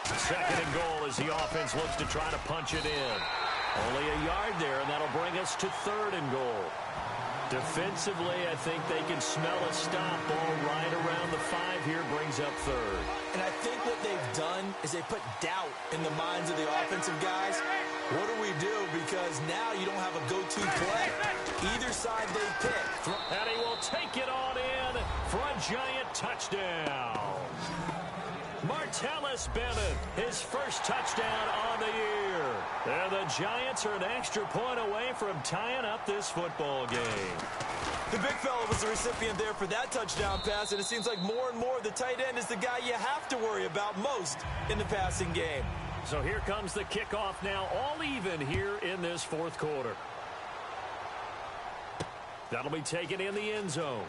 Second and goal as the offense looks to try to punch it in. Only a yard there, and that'll bring us to 3rd and goal. Defensively, I think they can smell a stop. Ball right around the 5 here, brings up 3rd.
And I think what they've done is they put doubt in the minds of the offensive guys. What do we do? Because now you don't have a go-to play. Either side they pick.
And he will take it on in for a Giant touchdown. Martellus Bennett, his first touchdown on the year. And the Giants are an extra point away from tying up this football game.
The big fella was the recipient there for that touchdown pass, and it seems like more and more the tight end is the guy you have to worry about most in the passing game.
So here comes the kickoff now, all even here in this 4th quarter. That'll be taken in the end zone.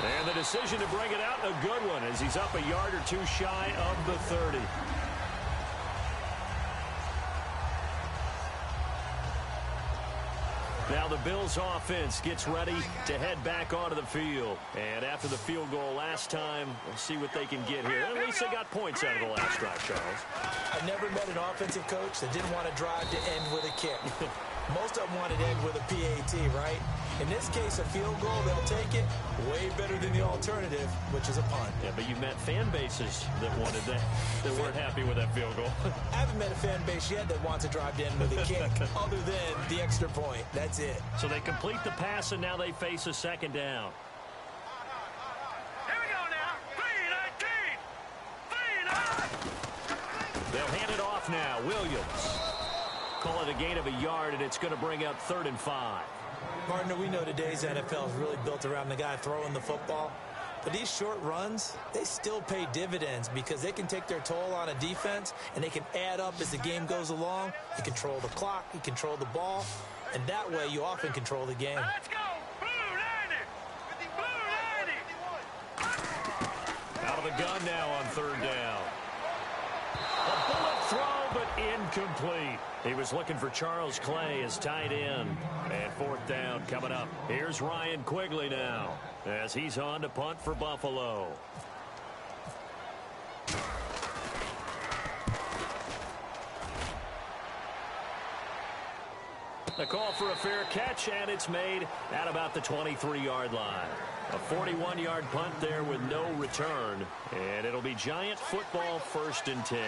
And the decision to bring it out, a good one, as he's up a yard or two shy of the 30. Now the Bills offense gets ready to head back onto the field. And after the field goal last time, we'll see what they can get here. At least they got points out of the last drive, Charles.
I've never met an offensive coach that didn't want to drive to end with a kick. Most of them wanted to end with a PAT, right? In this case, a field goal, they'll take it. Way better than the alternative, which is a punt.
Yeah, but you met fan bases that wanted that, that weren't happy with that field goal.
I haven't met a fan base yet that wants to drive to end with a kick, other than the extra point. That's it.
So they complete the pass, and now they face a 2nd down.
Here we go now. 3-19.
They'll hand it off now. Williams. Call it a gain of a yard, and it's going to bring up 3rd and 5.
Partner, we know today's NFL is really built around the guy throwing the football. But these short runs, they still pay dividends because they can take their toll on a defense, and they can add up as the game goes along. You control the clock, you control the ball, and that way you often control the game.
Let's go. Blue 90. Blue 90.
Out of the gun now on 3rd down. A bullet throw, but incomplete. He was looking for Charles Clay as tight end. And 4th down coming up. Here's Ryan Quigley now as he's on to punt for Buffalo. The call for a fair catch, and it's made at about the 23-yard line. A 41-yard punt there with no return, and it'll be Giant football 1st and 10.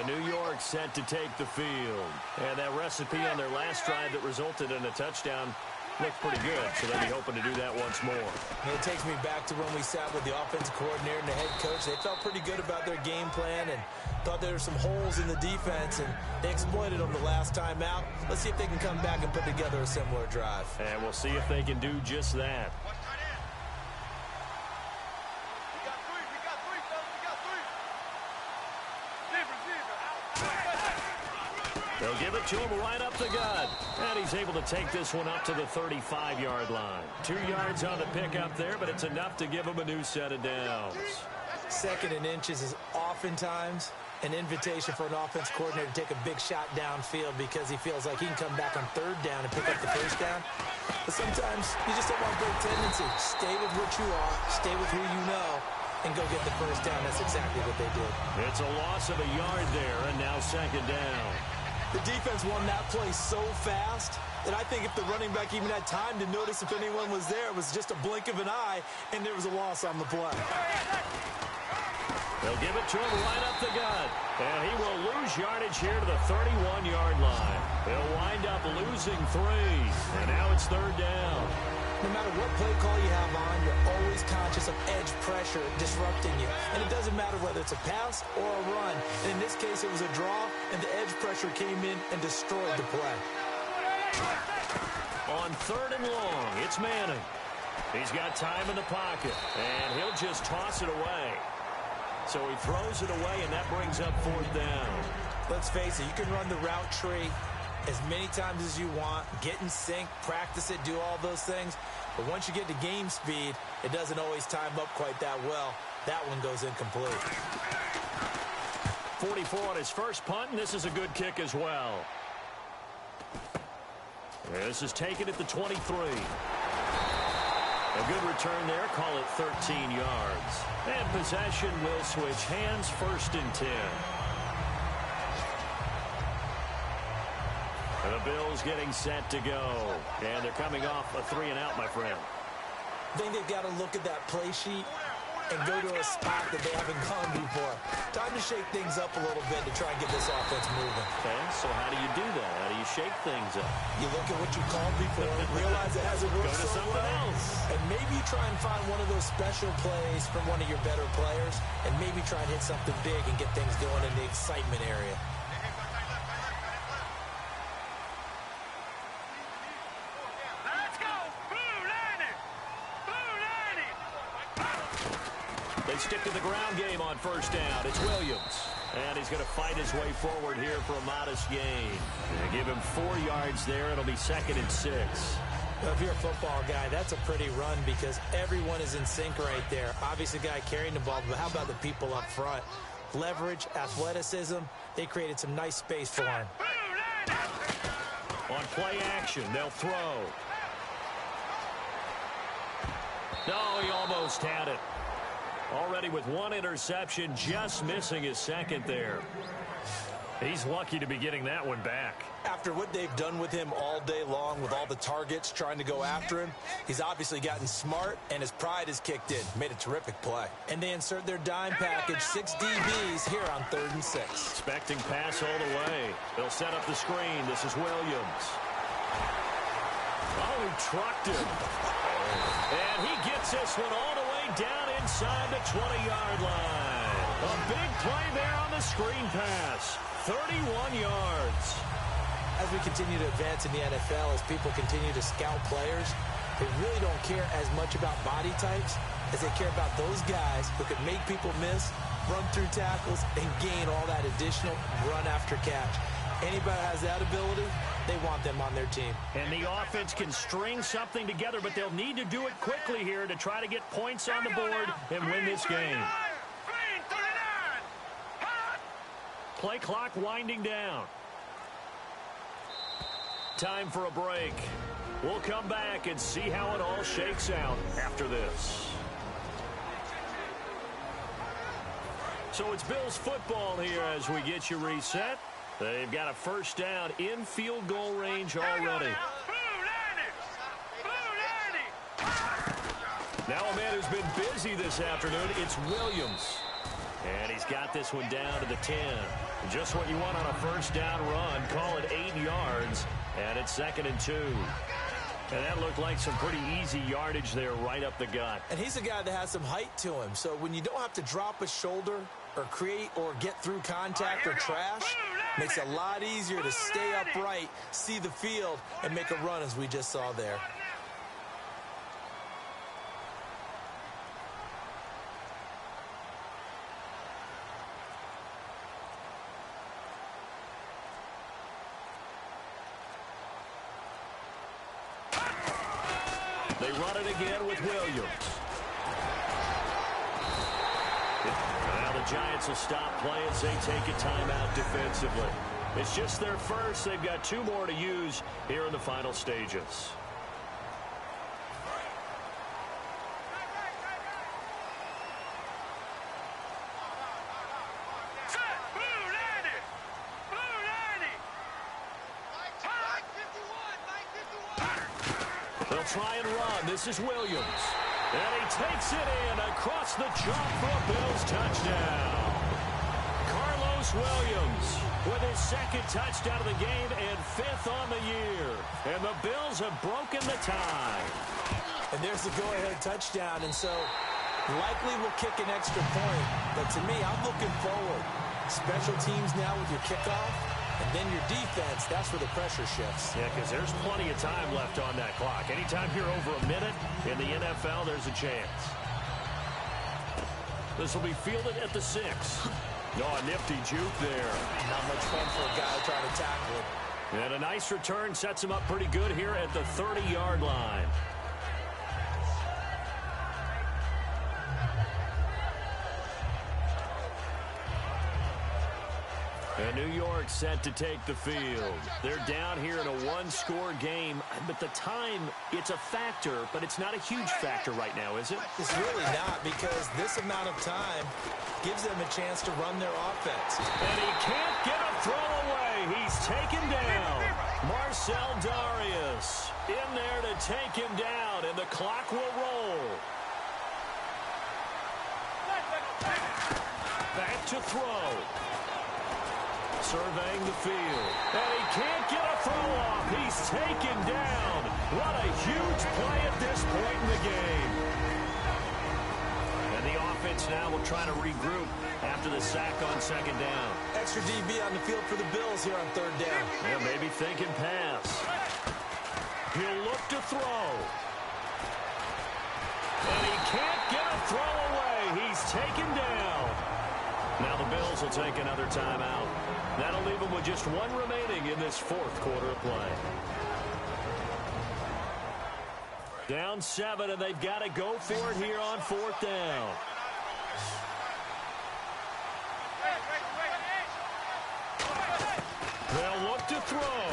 New York set to take the field. And that recipe on their last drive that resulted in a touchdown looked pretty good, so they'll be hoping to do that once more.
It takes me back to when we sat with the offensive coordinator and the head coach. They felt pretty good about their game plan and thought there were some holes in the defense, and they exploited them the last time out. Let's see if they can come back and put together a similar drive.
And we'll see if they can do just that. They'll give it to him right up the gut. And he's able to take this one up to the 35-yard line. 2 yards on the pickup there, but it's enough to give him a new set of downs.
2nd and inches is oftentimes an invitation for an offense coordinator to take a big shot downfield because he feels like he can come back on 3rd down and pick up the 1st down. But sometimes you just don't want a great tendency. Stay with what you are, stay with who you know, and go get the 1st down. That's exactly what they did.
It's a loss of a yard there, and now 2nd down.
The defense won that play so fast that I think if the running back even had time to notice if anyone was there, it was just a blink of an eye, and there was a loss on the play.
They'll give it to him right up the gut. And he will lose yardage here to the 31-yard line. He'll wind up losing 3. And now it's 3rd down.
No matter what play call you have on, you're always conscious of edge pressure disrupting you. And it doesn't matter whether it's a pass or a run. And in this case, it was a draw, and the edge pressure came in and destroyed the play.
On 3rd and long, it's Manning. He's got time in the pocket, and he'll just toss it away. So he throws it away, and that brings up 4th down.
Let's face it, you can run the route tree as many times as you want, get in sync, practice it, do all those things. But once you get to game speed, it doesn't always time up quite that well. That one goes incomplete.
44 on his first punt, and this is a good kick as well. This is taken at the 23. A good return there, call it 13 yards. And possession will switch hands, 1st and 10. And the Bills getting set to go. And they're coming off a 3-and-out, my friend.
I think they've got to look at that play sheet and go to a spot that they haven't gone before. Time to shake things up a little bit to try and get this offense moving.
Okay, so how do you do that? How do you shake things up?
You look at what you called before, realize it hasn't worked
Go to
so
something
well,
else.
and maybe you try and find one of those special plays from one of your better players, and maybe try and hit something big and get things going in the excitement area.
Let's go! Blue 90! Blue 90!
They stick to the ground game on 1st down. It's Williams. And he's going to fight his way forward here for a modest gain. They give him 4 yards there. It'll be 2nd and 6.
Well, if you're a football guy, that's a pretty run because everyone is in sync right there. Obviously, the guy carrying the ball, but how about the people up front? Leverage, athleticism, they created some nice space for him.
On play action, they'll throw. No, he almost had it. Already with 1 interception, just missing his 2nd there. He's lucky to be getting that one back.
After what they've done with him all day long, with all the targets trying to go after him, he's obviously gotten smart, and his pride has kicked in. Made a terrific play. And they insert their dime package, 6 DBs here on 3rd and 6.
Expecting pass all the way. They'll set up the screen. This is Williams. Oh, he trucked him. And he gets this one all the way down inside the 20-yard line. A big play there on the screen pass. 31 yards.
As we continue to advance in the NFL, as people continue to scout players, they really don't care as much about body types as they care about those guys who can make people miss, run through tackles, and gain all that additional run after catch. Anybody has that ability, they want them on their team.
And the offense can string something together, but they'll need to do it quickly here to try to get points on the board and win this game. Play clock winding down. Time for a break. We'll come back and see how it all shakes out after this. So it's Bills football here as we get you reset. They've got a 1st down in field goal range already. Now a man who's been busy this afternoon, it's Williams. And he's got this one down to the 10. Just what you want on a 1st down run. Call it 8 yards. And it's 2nd and 2. And that looked like some pretty easy yardage there right up the gut.
And he's a guy that has some height to him. So when you don't have to drop a shoulder or create or get through contact or trash, makes it a lot easier to stay upright, see the field, and make a run as we just saw there.
They run it again with Williams. Now the Giants will stop play as they take a timeout defensively. It's just their first. They've got 2 more to use here in the final stages. They'll try and run. This is Williams. And he takes it in across the chalk for a Bills touchdown. Carlos Williams with his second touchdown of the game and 5th on the year. And the Bills have broken the tie.
And there's the go-ahead touchdown, and so likely will kick an extra point. But to me, I'm looking forward. Special teams now with your kickoff, and then your defense, that's where the pressure shifts.
Yeah, because there's plenty of time left on that clock. Anytime you're over a minute in the NFL, there's a chance. This will be fielded at the 6. Oh, a nifty juke there.
Not much fun for a guy trying to tackle him.
And a nice return sets him up pretty good here at the 30-yard line. And New York set to take the field. They're down here in a one-score game, but the time, it's a factor, but it's not a huge factor right now, is it?
It's really not, because this amount of time gives them a chance to run their offense.
And he can't get a throw away. He's taken down. Marcel Darius in there to take him down, and the clock will roll. Back to throw. Surveying the field. And he can't get a throw off. He's taken down. What a huge play at this point in the game. And the offense now will try to regroup after the sack on second down.
Extra DB on the field for the Bills here on third down.
Yeah, maybe thinking pass. He'll look to throw. And he can't get a throw away. He's taken down. Now the Bills will take another timeout. That'll leave them with just one remaining in this fourth quarter of play. Down 7, and they've got to go for it here on fourth down. They'll look to throw.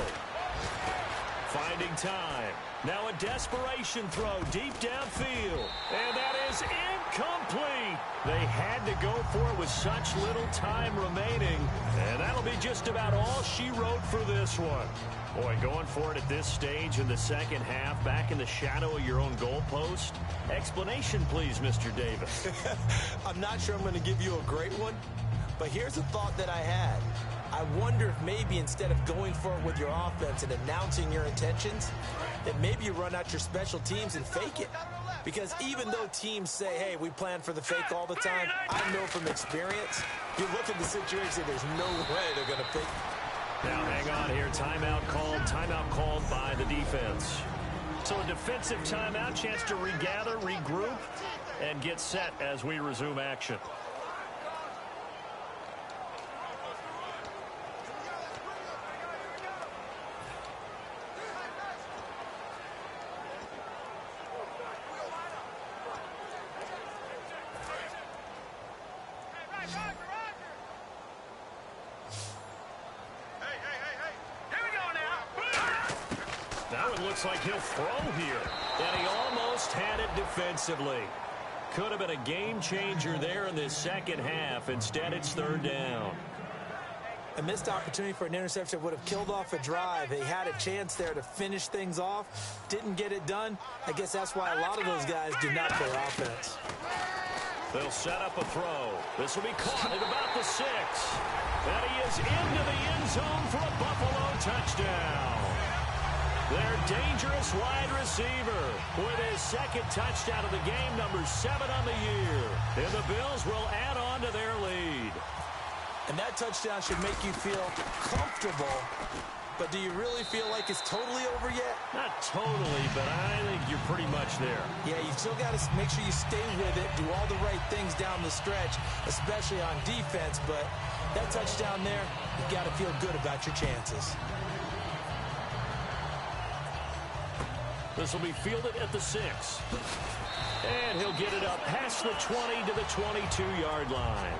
Finding time. Now a desperation throw deep downfield. And that is incomplete. They had to go for it with such little time remaining. And that'll be just about all she wrote for this one. Boy, going for it at this stage in the second half, back in the shadow of your own goalpost. Explanation, please, Mr. Davis.
I'm not sure I'm going to give you a great one, but here's a thought that I had. I wonder if maybe instead of going for it with your offense and announcing your intentions, that maybe you run out your special teams and fake it. Because even though teams say, hey, we plan for the fake all the time, I know from experience, you look at the situation, there's no way they're going to fake it.
Now hang on here. Timeout called by the defense. So a defensive timeout, chance to regather, regroup, and get set as we resume action. Looks like he'll throw here. And he almost had it defensively. Could have been a game changer there in this second half. Instead, it's third down.
A missed opportunity for an interception would have killed off a drive. They had a chance there to finish things off. Didn't get it done. I guess that's why a lot of those guys do not play offense.
They'll set up a throw. This will be caught at about the 6. And he is into the end zone for a Buffalo touchdown. Their dangerous wide receiver with his second touchdown of the game, number 7 on the year. And the Bills will add on to their lead.
And that touchdown should make you feel comfortable. But do you really feel like it's totally over yet?
Not totally, but I think you're pretty much there.
Yeah, you still got to make sure you stay with it, do all the right things down the stretch, especially on defense. But that touchdown there, you've got to feel good about your chances.
This will be fielded at the 6. And he'll get it up past the 20 to the 22-yard line.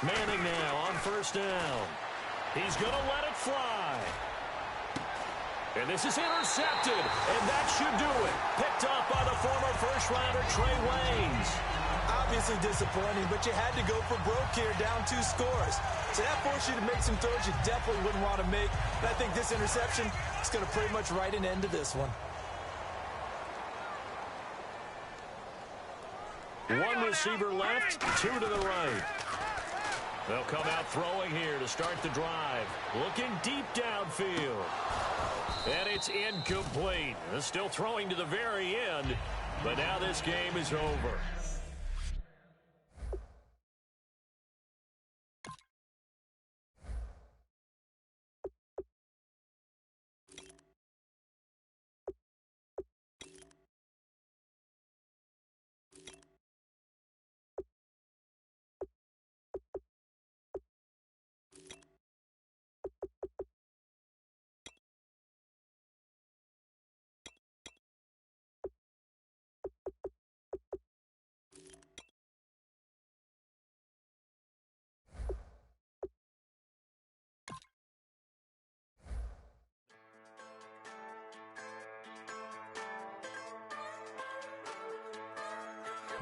Manning now on first down. He's going to let it fly. And this is intercepted, and that should do it. Picked up by the former first-rounder Trey Waynes.
obviously disappointing, but you had to go for broke here, down 2 scores. So that forced you to make some throws you definitely wouldn't want to make. And I think this interception is going to pretty much write an end to this one.
One receiver left, 2 to the right. They'll come out throwing here to start the drive. Looking deep downfield. And it's incomplete. Still throwing to the very end, but now this game is over.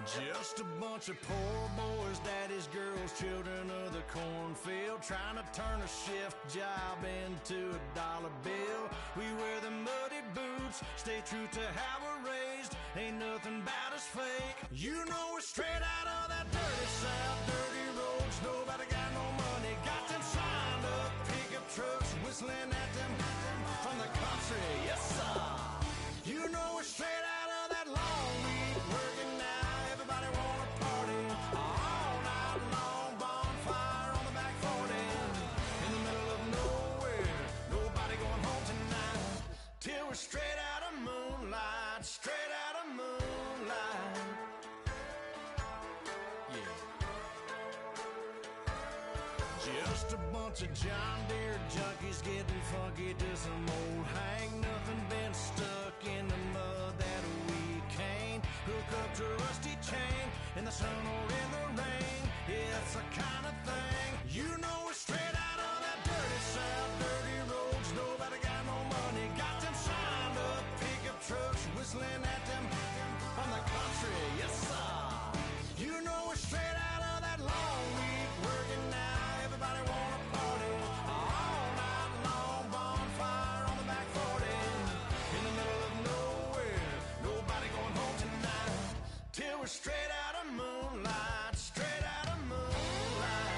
Just a bunch of poor boys, daddies, girls, children of the cornfield, trying to turn a shift job into a dollar bill. We wear the muddy boots, stay true to how we're raised. Ain't nothing about us fake. You know we're straight out of that dirty South, dirty roads. Nobody got no money, got them signed up pickup trucks, whistling at them from the country. Yes, sir. You know we're straight out of that long week working now. Everybody wanna party all night long, bonfire on the back 40, in the middle of nowhere, nobody going home tonight, till we're straight out of moonlight, straight out of moonlight, yeah. Just a bunch of John Deere junkies getting funky to some old hang, nothing been stuck in the mud that we can't hook up to a rusty chain in the sun or in the rain. It's the kind of thing, you know we're straight out of that dirty South, dirty roads. Nobody got no money, got them signed up pickup trucks, whistling at them from the country. Yes, sir. You know we're straight out of that long week working now. Everybody wanna party all night long, bonfire on the back 40, in the middle of nowhere, nobody going home tonight, till we're straight out of moonlight, straight out of moonlight.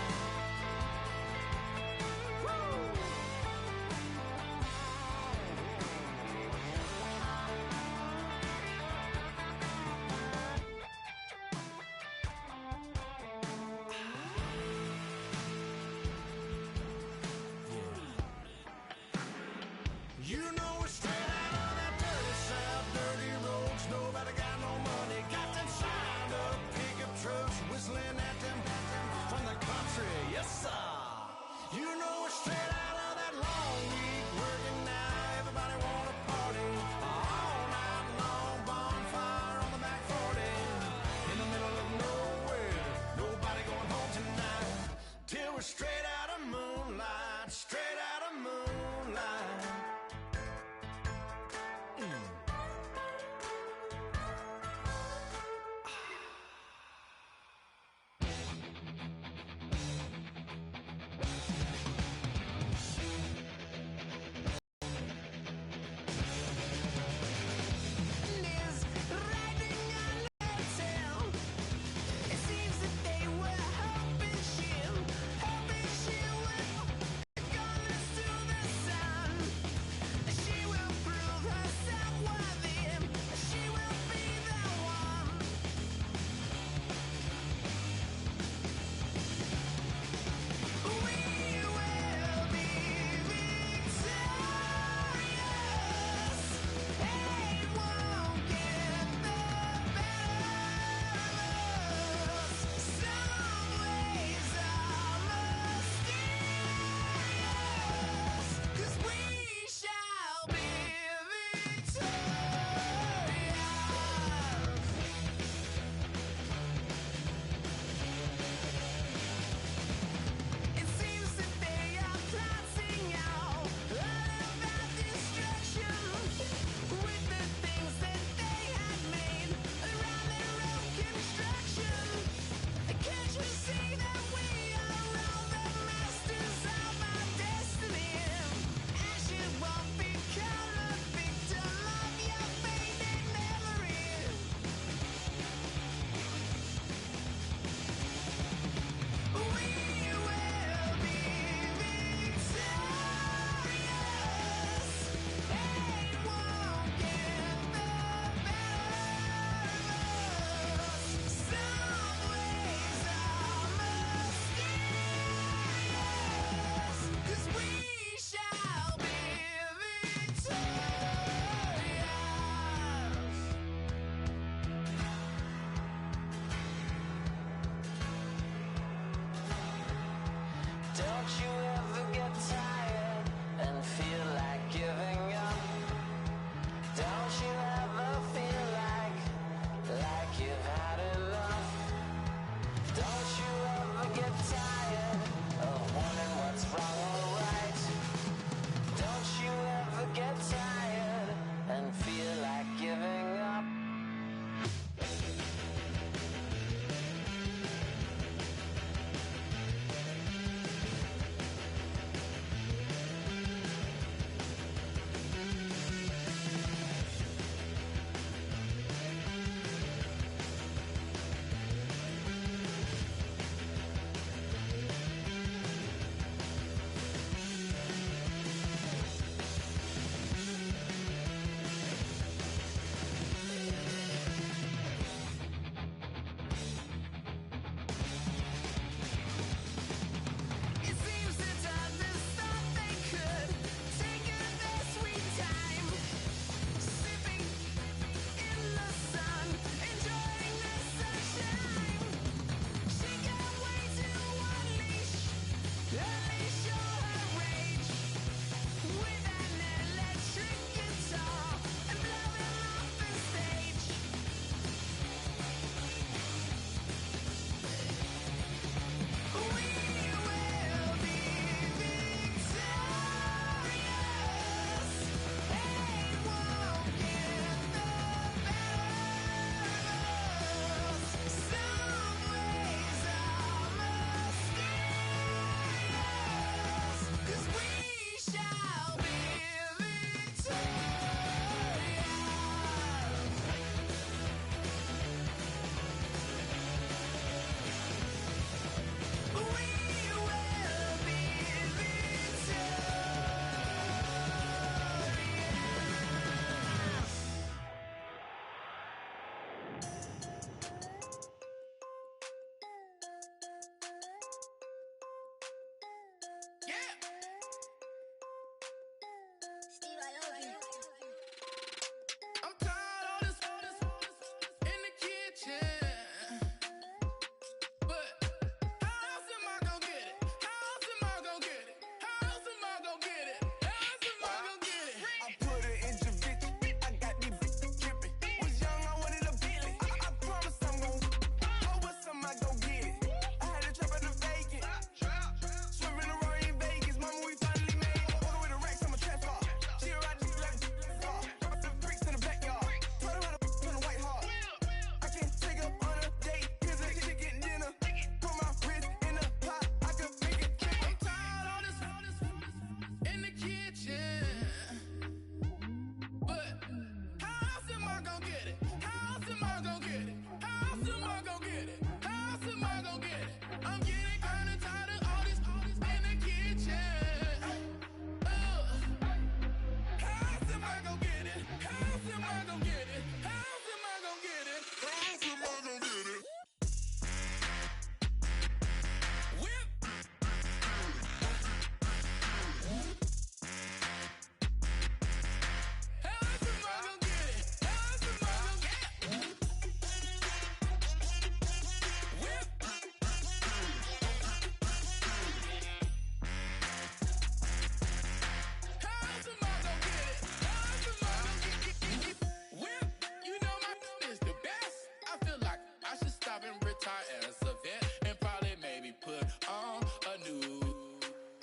tight ass event and probably maybe put on a new.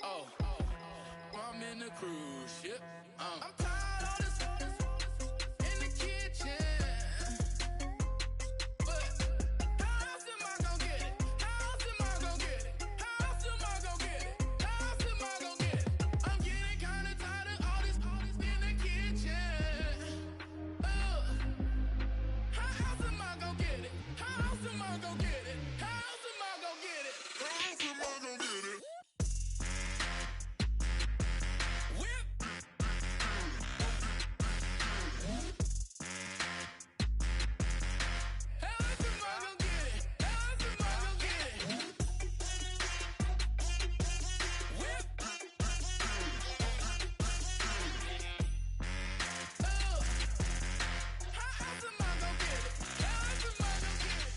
Oh, I'm in the cruise ship. I'm tired of this in the kitchen. But how else am I gonna get it? How else am I gonna get it? How else am I gonna get it? How else am I gonna get it? I'm getting kinda tired of all this in the kitchen. How else am I gonna get it? How else am I gonna get it? How else am I gonna get it? How else am I gonna get it? Whip. How else am I gonna get it? How else am I gonna get it? Whip. How else am I gonna get it? How else am I gonna get it?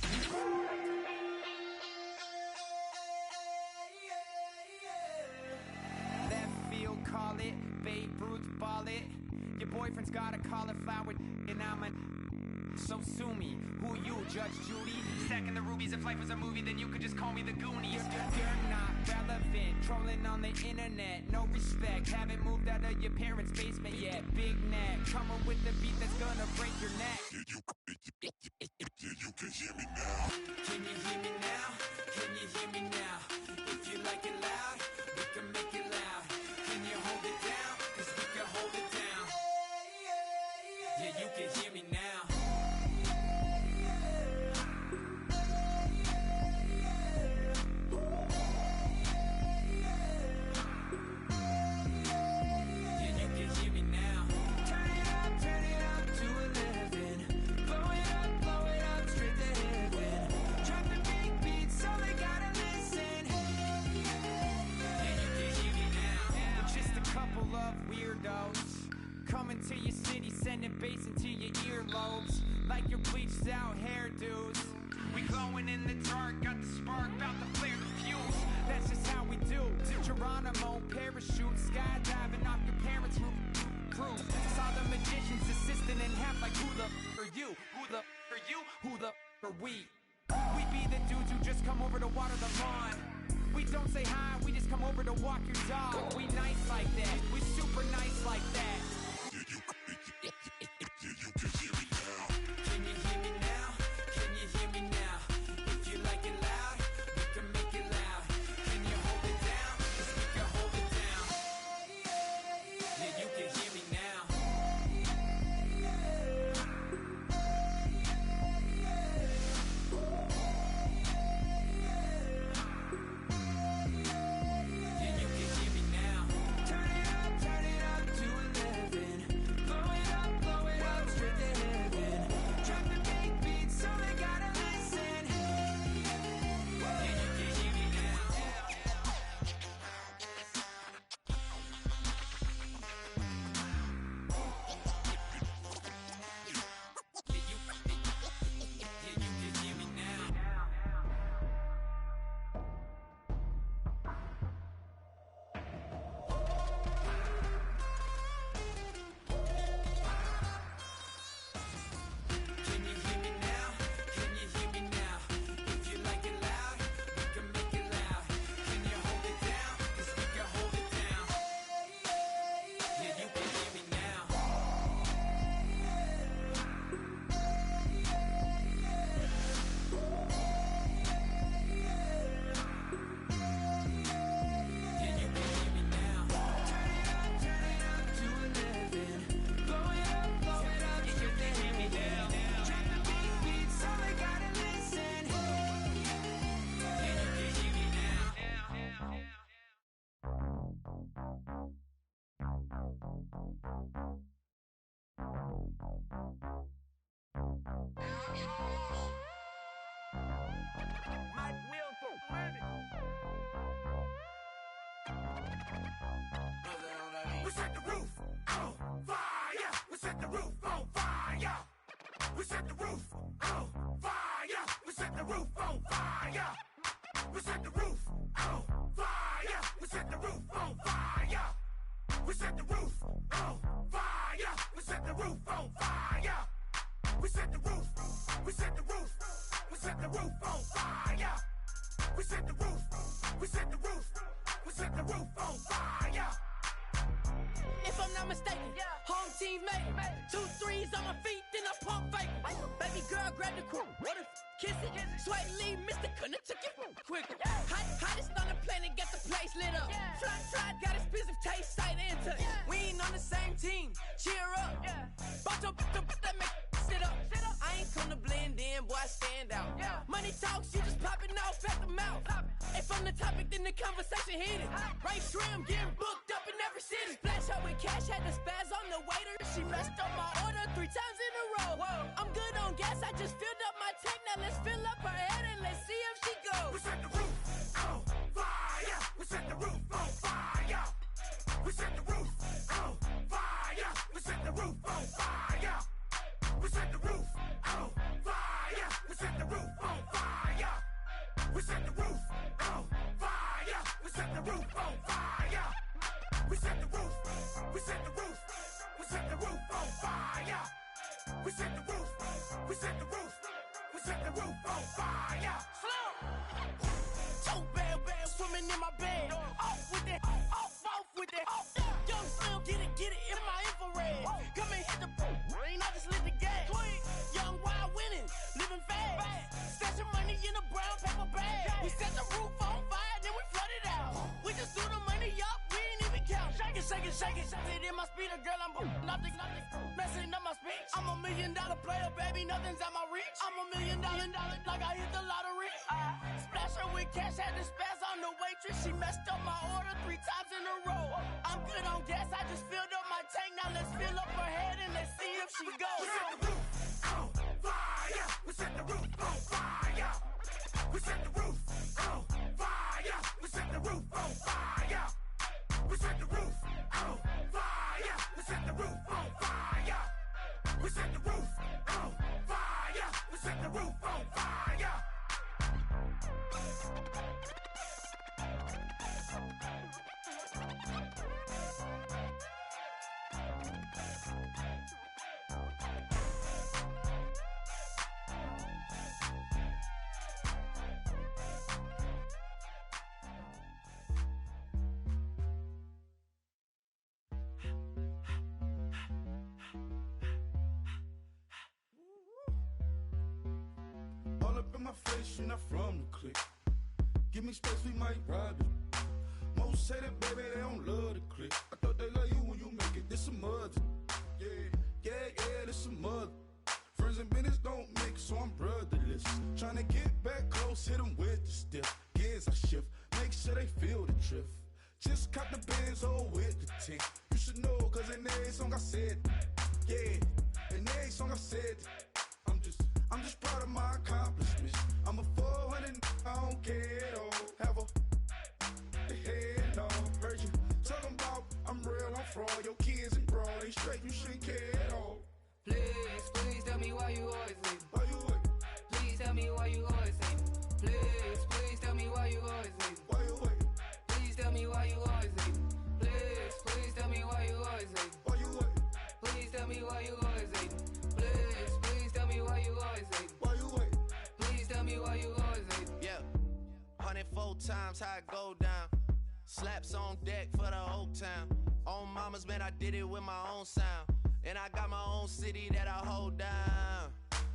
Left field, call it. Babe Ruth, ball it. Your boyfriend's got a cauliflower, and I'm a. So sue me. Who you, Judge Judy? Stacking the rubies. If life was a movie, then you could just call me the Goonies. You're not relevant. Trolling on the internet. No respect. Haven't moved out of your parents' basement yet. Big neck. Coming with the beat that's gonna break your neck.
You can hear me now.
Can you hear me now? Can you hear me now? If you like it loud, we can make it loud. Can you hold it down? 'Cause we can hold it down. Yeah, you can hear me now. Yeah, you can hear me now. Turn it up to 11. Blow it up straight to heaven. Drop the big beat so they gotta listen. Yeah, you can hear me now. We're just a couple of weirdos coming to your city, sending bass into your earlobes like your bleached out hairdos. We glowing in the dark, got the spark, about to flare the fuse. That's just how we do. Geronimo, parachute, skydiving off your parents' roof. Crew saw the magician's assistant in half, like who the are you? Who the are you? Who the are we? We be the dudes who just come over to water the lawn. We don't say hi, we just come over to walk your dog. We nice like that, we super nice like that.
You can hear me now.
Can you hear me now? Can you hear me now? If you like it loud, we can make it loud. Can you hold it down? 'Cause we can hold it down. Yeah, you can hear me now. Yeah, you can hear me now. Turn it up to 11. Blow it up straight to heaven. Drop the big beat so they gotta listen. Yeah, you can hear me now. Yeah, you can hear me now. Can you hear me now? Can you hear me now? If you like it loud, we can make it loud. Can you hold it down? 'Cause we can hold it down. Yeah, you can hear me now. Yeah, you can hear me now. Turn it up to 11. Blow it up straight to heaven. Drop the big beat so they gotta listen. Yeah, you can hear me now.
My will for planet.
We set the roof on fire. We set the roof on fire. We set the roof on fire. We set the roof on fire. We set the roof on fire. We set the roof on fire. We set the roof on fire. We set the roof on fire. We set the roof. We set the roof. We set the roof on fire.
Swipe lead, Mr. Couldn't took it quicker. Hottest on the planet, got the place lit up. Fly, got expensive taste, sight and touch. We ain't on the same team, cheer up. Bunch of that make sit up. I ain't come to blend in, boy, I stand out. Money talks, you just popping off at the mouth. And from the topic, then the conversation hit it. Right shrimp, getting booked up in every city. Splash her with cash, had the spaz on the waiter. She messed up my order 3 times in a row. I'm good on gas, I just filled up my tank. Now let's fill up her head and let's see if she goes.
We set the roof on fire. We set the roof on fire. We set the roof on fire. We set the roof on fire. We set the roof on fire. We set the roof on fire. We set the roof on fire. We set the roof on fire. We set the roof. We set the roof. We set the roof on fire. We set the roof. We set the roof. We set the roof on fire.
Slow. 2 bad swimming in my bed. Off with it. Off with it. Young Slim, get it in my infrared. Come and hit the rain, I just lit the gas. Young wild winning, living fast. Stash your money in a brown paper bag. We set the roof on fire, then we flood it out. We just threw the money up, we ain't even count. Shake it, shake it, shake it. It in my speeder, girl, I'm nothing, messing up my speech. I'm $1 million player, baby, nothing's at my reach. I'm $1 million, like I hit the lottery. Splash her with cash, had the spaz on the waitress. She messed up my order 3 times in a row. I'm good on gas, I just filled up my tank. Now let's fill up her head and let's see if she goes.
We set the roof on fire. We set the roof on fire. We set the roof on fire. We set the roof on fire. We set the roof on fire. We set the roof on fire. We set the roof on fire. We set the roof on fire.
All up in my face, you're not from the clique. Give me space, we might ride it. Most say that, baby, they don't love the clique. I thought they love you when you make it. This a mother. Yeah, this a mother. Friends and business don't mix, so I'm brotherless. Tryna get back close, hit them with the stiff. Gears I shift, make sure they feel the drift. Just cop the Benz, oh, with the tint. You should know, cause in every song I said, yeah, in every song I said, I'm just proud of my accomplishments. I'm a 400, I don't care at all. Have a head on. Heard you talking about I'm real, I'm fraud. Your kids and broad, they straight, you shouldn't care at all.
Please tell me why you always leave.
Why you wait?
Please tell me why you always leave. Please tell me why you always leave.
Why you wait?
Please tell me why you always leave. Please tell me why you always leave.
Why you wait?
Please tell me why you always leave. Please tell me why you always leave.
Why you wait?
Please tell me why you always leave.
Yeah, 104 times how it go down. Slaps on deck for the whole town. On mamas, man, I did it with my own sound. And I got my own city that I hold down.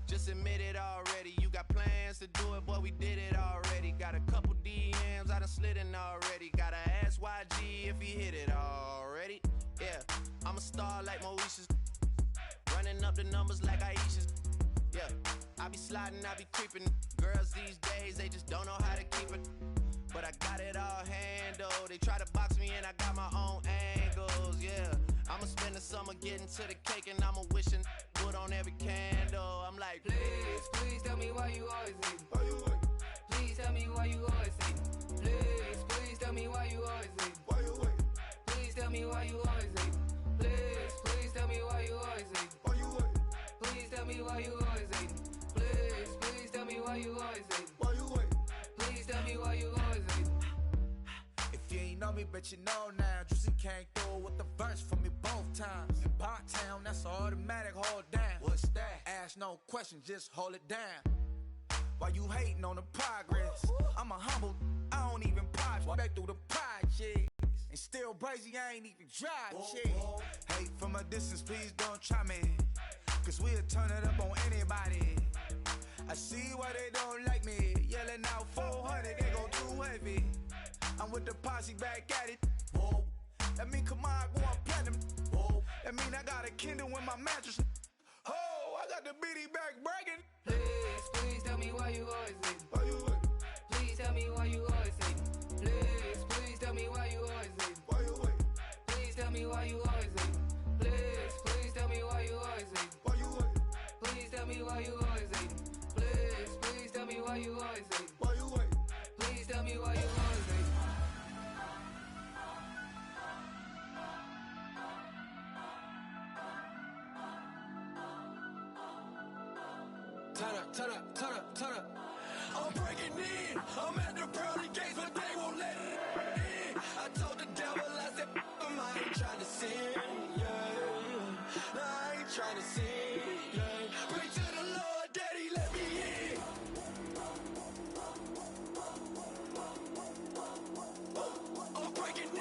Just admit it already. You got plans to do it, boy, we did it already. Got a couple DMs, I done slid in already. Gotta ask YG if he hit it already. Yeah, I'm a star like Moesha's. Running up the numbers like Aisha's. Yeah, I be sliding, I be creeping. Girls these days, they just don't know how to keep it. But I got it all handled. They try to box me in, I got my own angles, yeah. I'ma spend the summer getting to the cake and I'ma wishing wood on every candle. I'm like,
please tell me why you always leave.
Why you wait?
Please tell me why you always leave. Please tell me why you always leave.
Why you wait?
Please tell me why you always leave. Please tell me why you always leave.
Why you wait?
Please tell me why you always leave. Please tell me why you always leave.
Why you wait?
Please tell me why you always leave.
If you ain't know me, bet you know now. Juicy came through with the verse for me both times. In Pot Town, that's automatic, hold down. What's that? Ask no question, just hold it down. Why you hating on the progress? I'm a humble, I don't even pop back through the project. And still crazy, I ain't even drive shit. Hate from a distance, please don't try me. Cause we'll turn it up on anybody. I see why they don't like me. Yelling out 400, they go too heavy. I'm with the posse back at it. Whoa. That mean come on, go on platinum. Whoa. That mean I got a Kindle in my mattress. Oh, I got the bitty back bragging.
Please, please tell me why you always hating.
Why you waiting?
Please tell me why you always hating. Please, please tell me why you always hating.
Why you waiting?
Please tell me why you always hating. Please, please tell me why you always hating.
Why you waiting?
Please tell me why you always hating. Please, please tell me why you always hating.
Why you waiting?
Please tell me why you always hating.
Turn up, turn up, turn up, turn up. I'm breaking in. I'm at the pearly gates, but they won't let it in. I told the devil, I said, I ain't trying to sin, yeah. No, I ain't trying to sin, yeah. Pray to the Lord, Daddy, let me in. I'm breaking in.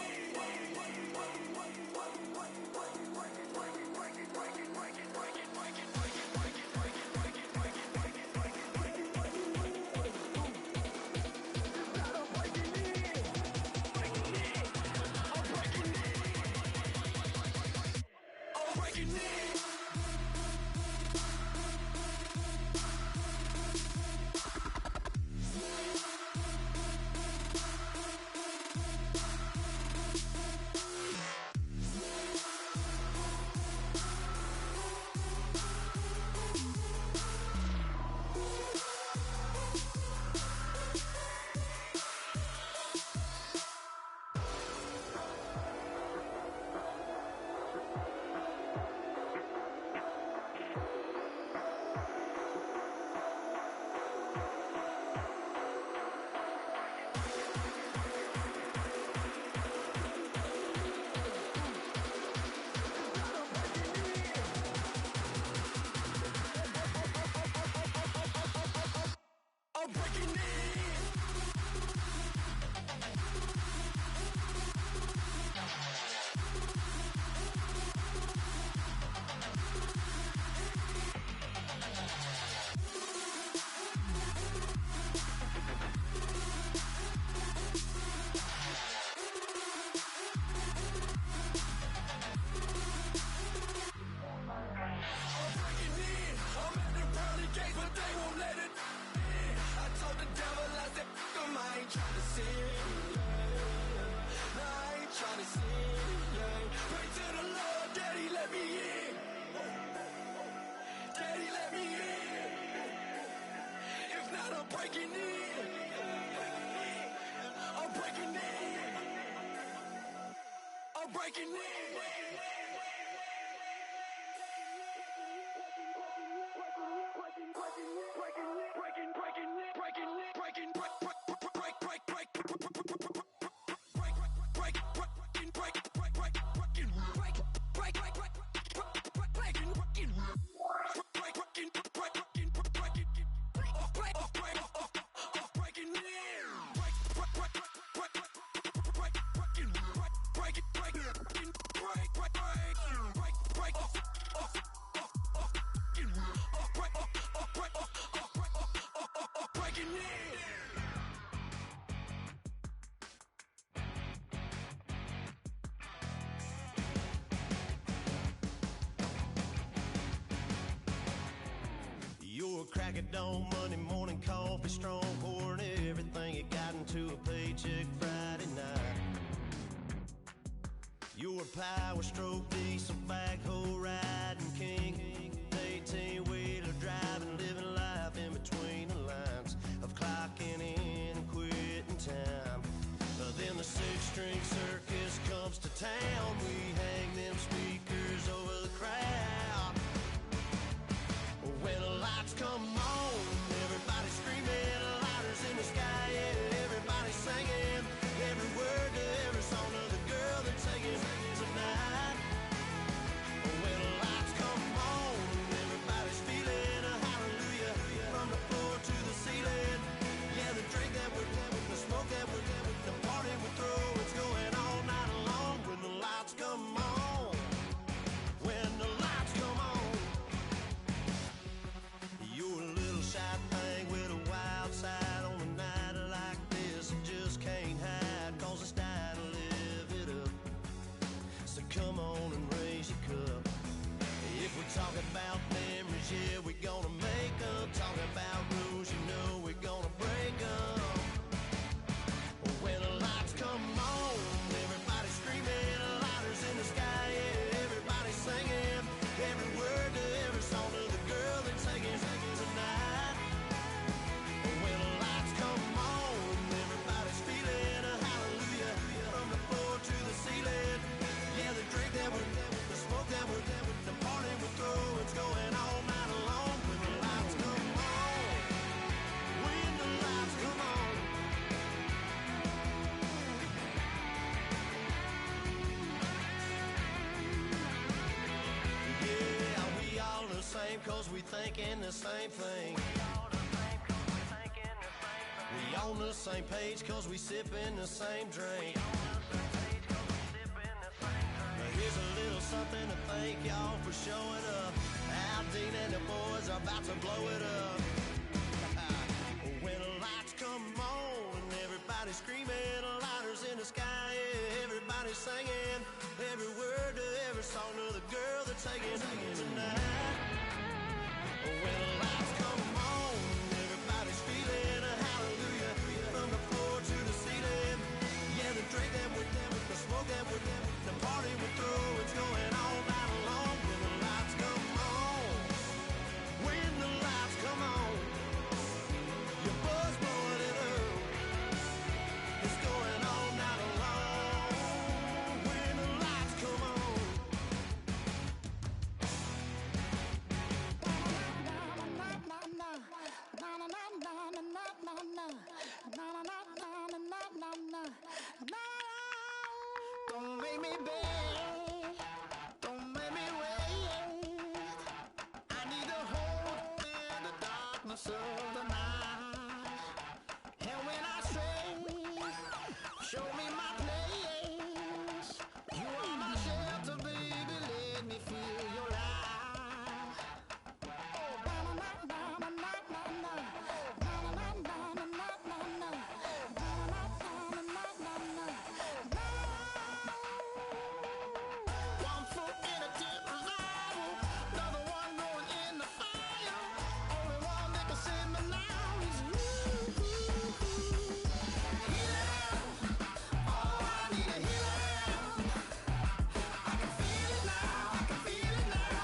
I'm breaking in. Breaking in.
Your crack of dawn, Monday morning coffee, strong pouring everything you got into a paycheck Friday night. Your power stroke, diesel backhoe riding king, 18-wheeler driving, living life in between the lines of clocking in and quitting time. Then the six-string circus comes to town. We hang them speakers over the crowd. When the lights come on, everybody screaming, lighters in the sky, yeah, everybody singing every word to every song of the girl they're taking tonight. cause we thinking the same thing. We on the same page cause we sipping the same drink. Now here's a little something to thank y'all for showing up. Al Dean and the boys are about to blow it up. When the lights come on and everybody's screaming, lighters in the sky, yeah, everybody's singing every word to every song of the girl they're taking tonight. When the lights come on, everybody's feeling a hallelujah from the floor to the ceiling. Yeah, the drink them with them, the smoke them with them, the party we throw, it's going all night long. When the lights come on, when the lights come on, your buzz blowing it up, it's going all night long. When the lights come on. Don't make me beg, don't make me wait. I need to hold in the darkness of the night. And when I stray, show me my place. You are my shelter, baby, let me feel your light. One foot in a deep revival, another one going in the fire. Only one that can save me now is you. Healing, oh, I need a healing. I can feel it now, I can feel it now.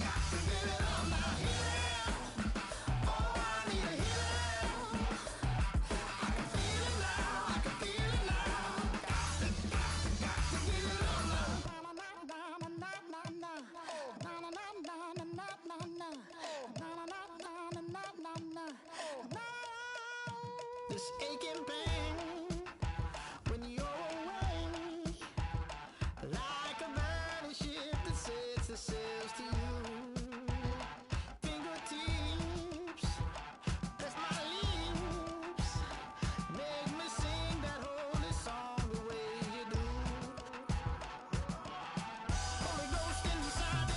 Got to give it up now. Healing, oh, I need a healing. I can feel it now, I can feel it now. Got to give it up now. This aching pain when you're away, like a burning ship that sets the sails to you. Fingertips, press my lips, make me sing that holy song the way you do. Holy Ghost inside,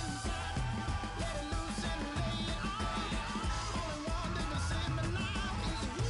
let it loose and lay it on. Only one that can save me now is you.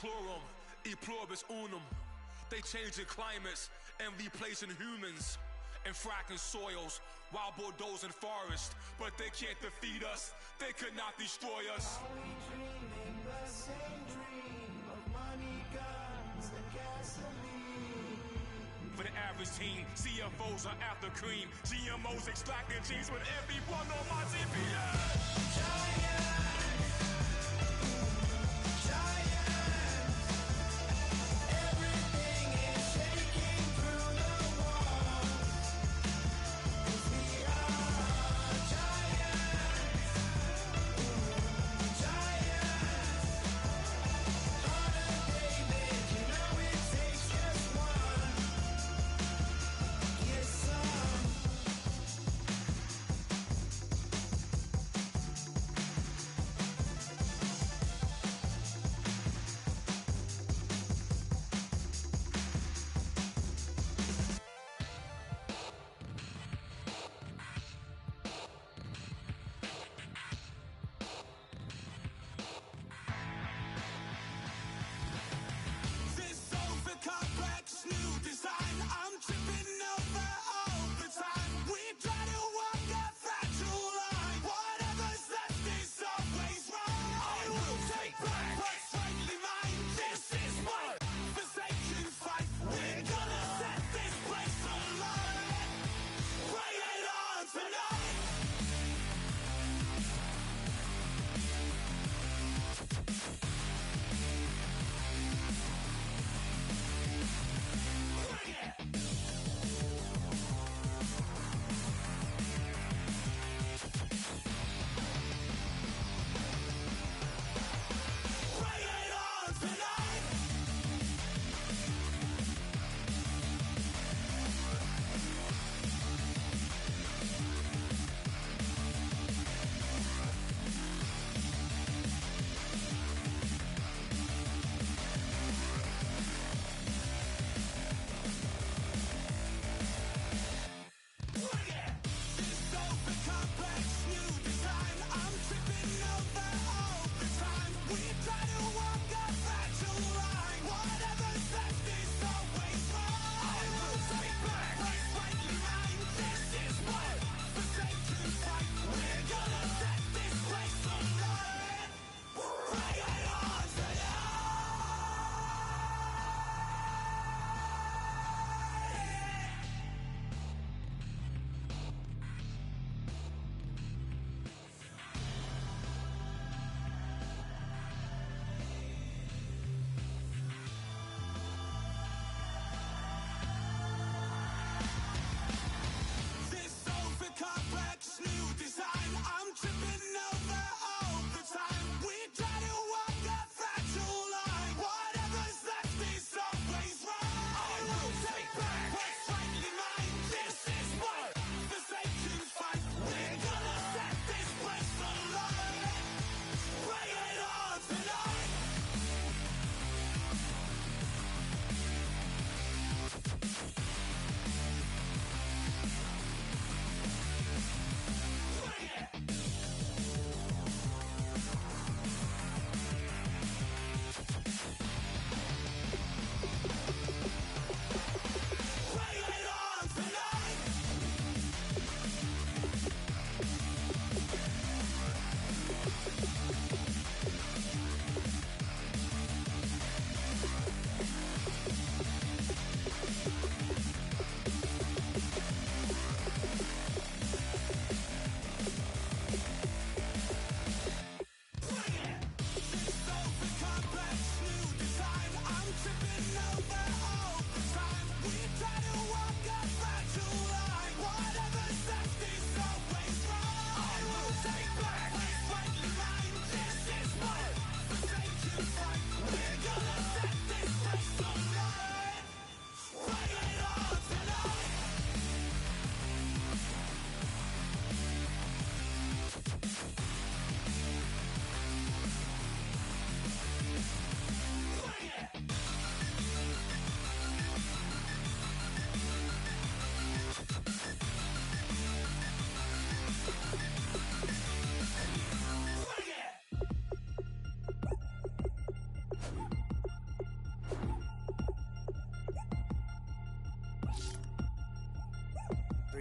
Chlorum, e pluribus unum. They changing climates and replacing humans and fracking soils, wild bulldozing forests. But they can't defeat us, they could not destroy us.
Are we dreaming the same dream of money, guns, and gasoline?
For the average teen, CFOs are after cream. GMOs extracting genes with everyone on my GPS.
Giant!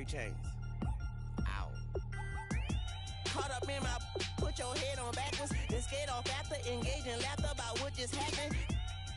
Mary chains. Ow. Caught up in my, put your head on backwards, then skate off after engaging laughter about what just happened.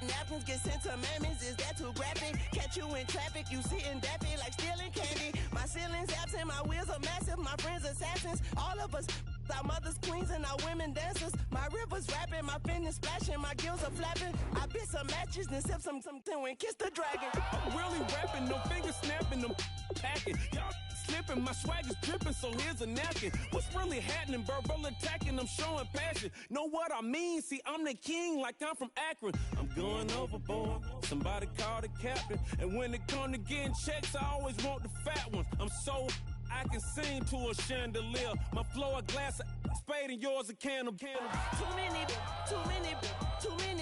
Napkins get sent to mammies, is that too graphic? Catch you in traffic, you sitting daffy like stealing candy. My ceiling's absent, my wheels are massive, my friends assassins. All of us, our mothers queens and our women dancers. My rivers rapping, my fingers splashing, my gills are flapping. I bit some matches, then sip some and kiss the dragon.
I'm really rapping, no fingers snapping, I'm packing. Y'all slipping, my swag is dripping, so here's a napkin. What's really happening? Verbal attacking, I'm showing passion. Know what I mean? See, I'm the king like I'm from Akron. I'm going overboard, somebody call the captain. And when it come to getting checks, I always want the fat ones. I'm so I can sing to a chandelier. My flow a glass of spade and yours a can of candle.
Too many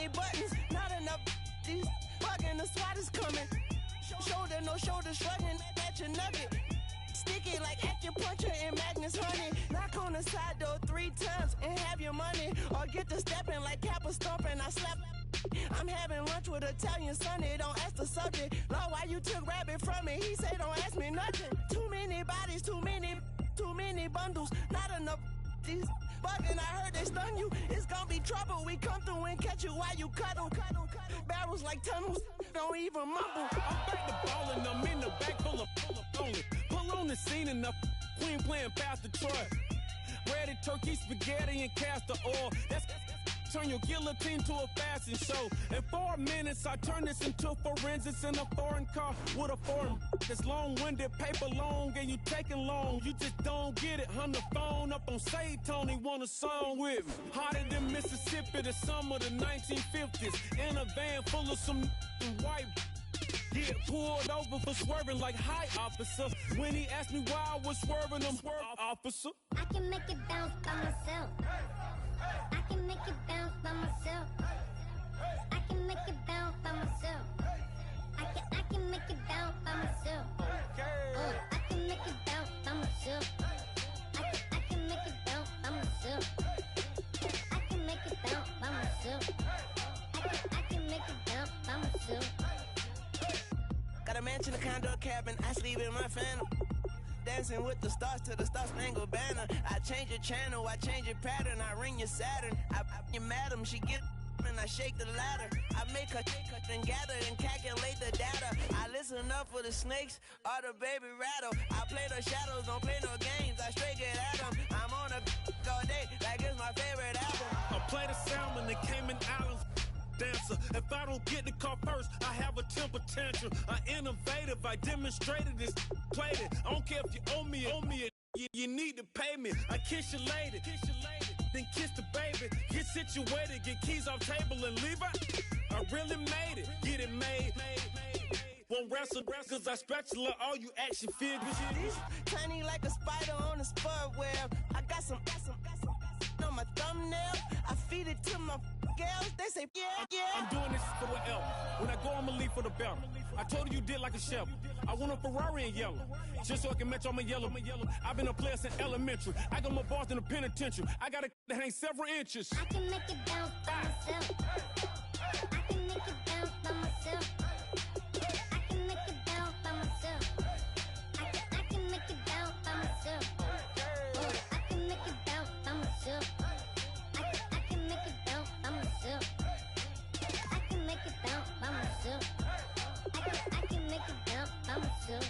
buttons, not enough. These fucking the SWAT is coming. Shoulder, no shoulder shrugging at your nugget. Sticky like acupuncture and Magnus honey. Knock on the side door 3 times and have your money. Or get to stepping like Kappa stomping. I slap. I'm having lunch with Italian Sonny. Don't ask the subject. Lord, why you took rabbit from me? He say don't ask me nothing. Too many bodies, too many bundles. Not enough. These bugging, I heard they stun you. It's gonna be trouble. We come through and catch you while you cuddle. Barrels like tunnels. Don't even mumble.
I'm back to ballin'. I'm in the back full of only. Pull on the scene and the queen playing Pastor Troy. Ready turkey, spaghetti, and castor oil. That's turn your guillotine to a fashion show. In 4 minutes, I turn this into forensics in a foreign car with a foreign. It's long-winded, paper long, and you taking long. You just don't get it. Hung the phone up on Say Tony, want a song with me. Hotter than Mississippi, the summer of the 1950s. In a van full of some white. Get pulled over for swerving like hi, officer. When he asked me why I was swerving, I'm officer.
I can make it bounce by myself. I can make it bounce by myself. I can make it bounce by myself. I can make it bounce by myself. Oh, I can make it bounce by myself. I can make it bounce by myself. I can make it bounce by myself. I can make it bounce by myself.
Got a mansion, a condo, a cabin. I sleep in my phantom. Dancing with the stars to the Star-Spangled Banner. I change your channel, I change your pattern. I ring your Saturn. I your madam, she get and I shake the ladder. I make her and gather and calculate the data. I listen up for the snakes or the baby rattle. I play the shadows, don't play no games. I straight get at them. I'm on a all day like it's my favorite album.
I play the salmon, the Cayman Islands. Dancer. If I don't get the car first, I have a temper tantrum. I innovative, I demonstrated this, played it. I don't care if you owe me it. You need to pay me. I kiss your lady, then kiss the baby. Get situated, get keys off table and leave her. I really made it, get it made. Won't wrestle, cause I spatula all you action figures.
Tiny like a spider on a spud web. I got some on my thumbnail. I feed it to my girls. They say, yeah.
I'm doing this for the L. When I go, I'ma leave for the belt. I told you did like a chef. I want a Ferrari in yellow, just so I can match all my yellow. I've been a player since elementary. I got my bars in the penitentiary. I got to hang several inches.
I can make it bounce by myself. I can make it bounce by myself. I can make it bounce by myself. I can make it bounce by myself. Oh, I can make it bounce by myself. I can make it bounce by myself. I can make it bounce by myself. I can make it bounce by myself.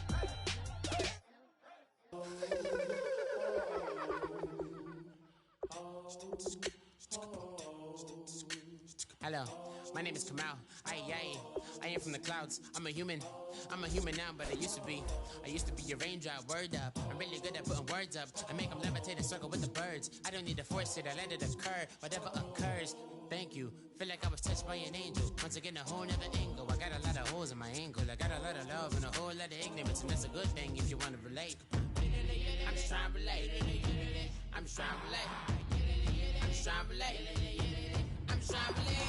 Hello, my name is Kamal. I am from the clouds. I'm a human now, but I used to be a raindrop, word up. I'm really good at putting words up. I make them levitate and circle with the birds. I don't need to force it, I let it occur. Whatever occurs, thank you. Feel like I was touched by an angel. Once again, a whole nother angle. I got a lot of holes in my angle. I got a lot of love and a whole lot of ignorance, and that's a good thing if you want to relate. I'm just trying to relate. I'm just trying to relate. I'm just trying to relate. I'm just trying to relate.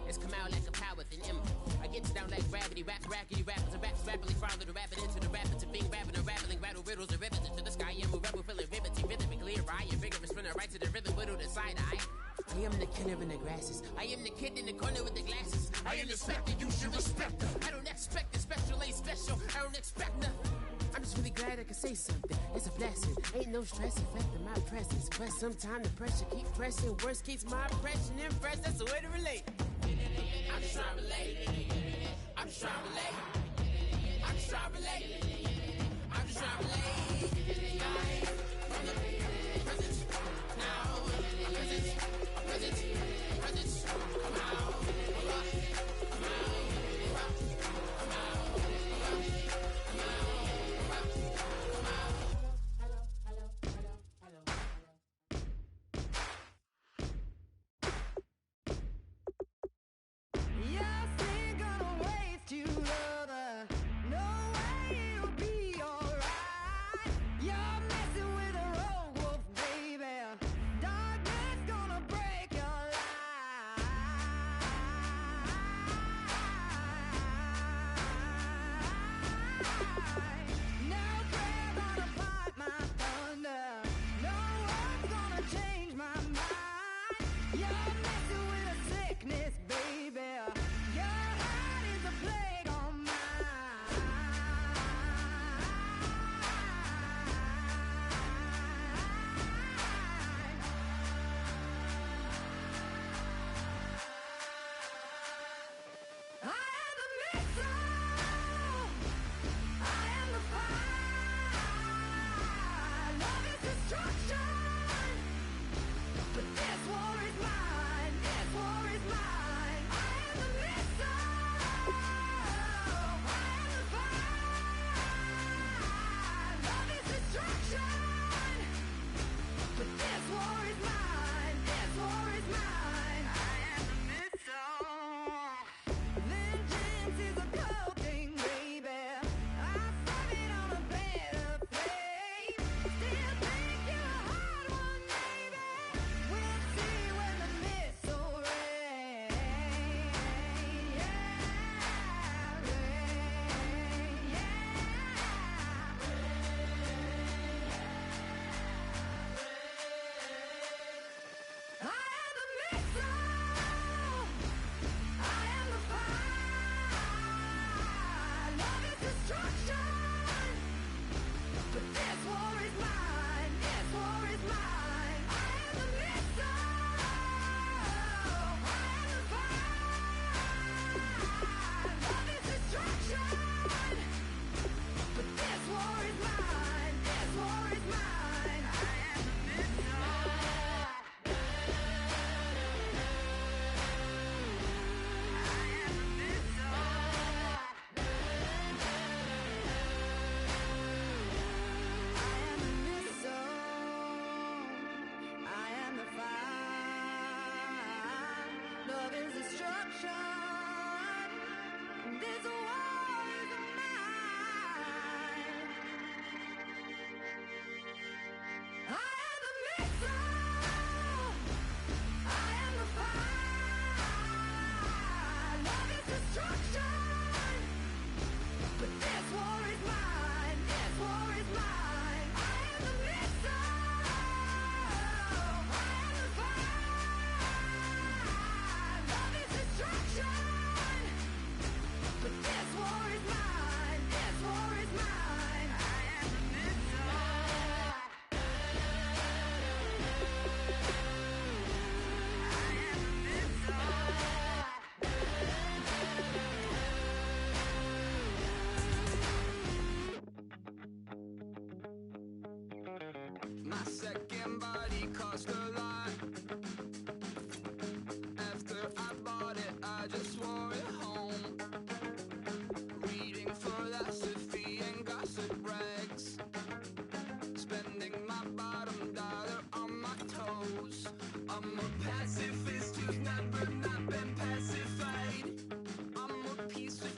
It's come out like a power with an M. I get you down like gravity, rack follow the rapid into the rapid to being rapping and rattling, rattle riddles and rivets into the sky. I'm a rebel, feeling riveting, rhythmically right and vigorous, spinning right to the rhythm, widow the side eye. I am the killer in the grasses. I am the kid in the corner with the glasses. I am the specter, you should respect her. I don't expect a special, ain't special. I don't expect nothing. I'm just really glad I can say something. It's a blessing. Ain't no stress affecting my presence. But sometimes the pressure keep pressing. Worst keeps my impression impressed. That's the way to relate. I'm just trying to relate. I'm just trying to relate. I'm just trying to relate. I'm just trying to relate. From the present now. Present. Come out.
Second body cost a lot. After I bought it, I just wore it home. Reading philosophy and gossip rags. Spending my bottom dollar on my toes. I'm a pacifist who's never not been pacified. I'm a piece of...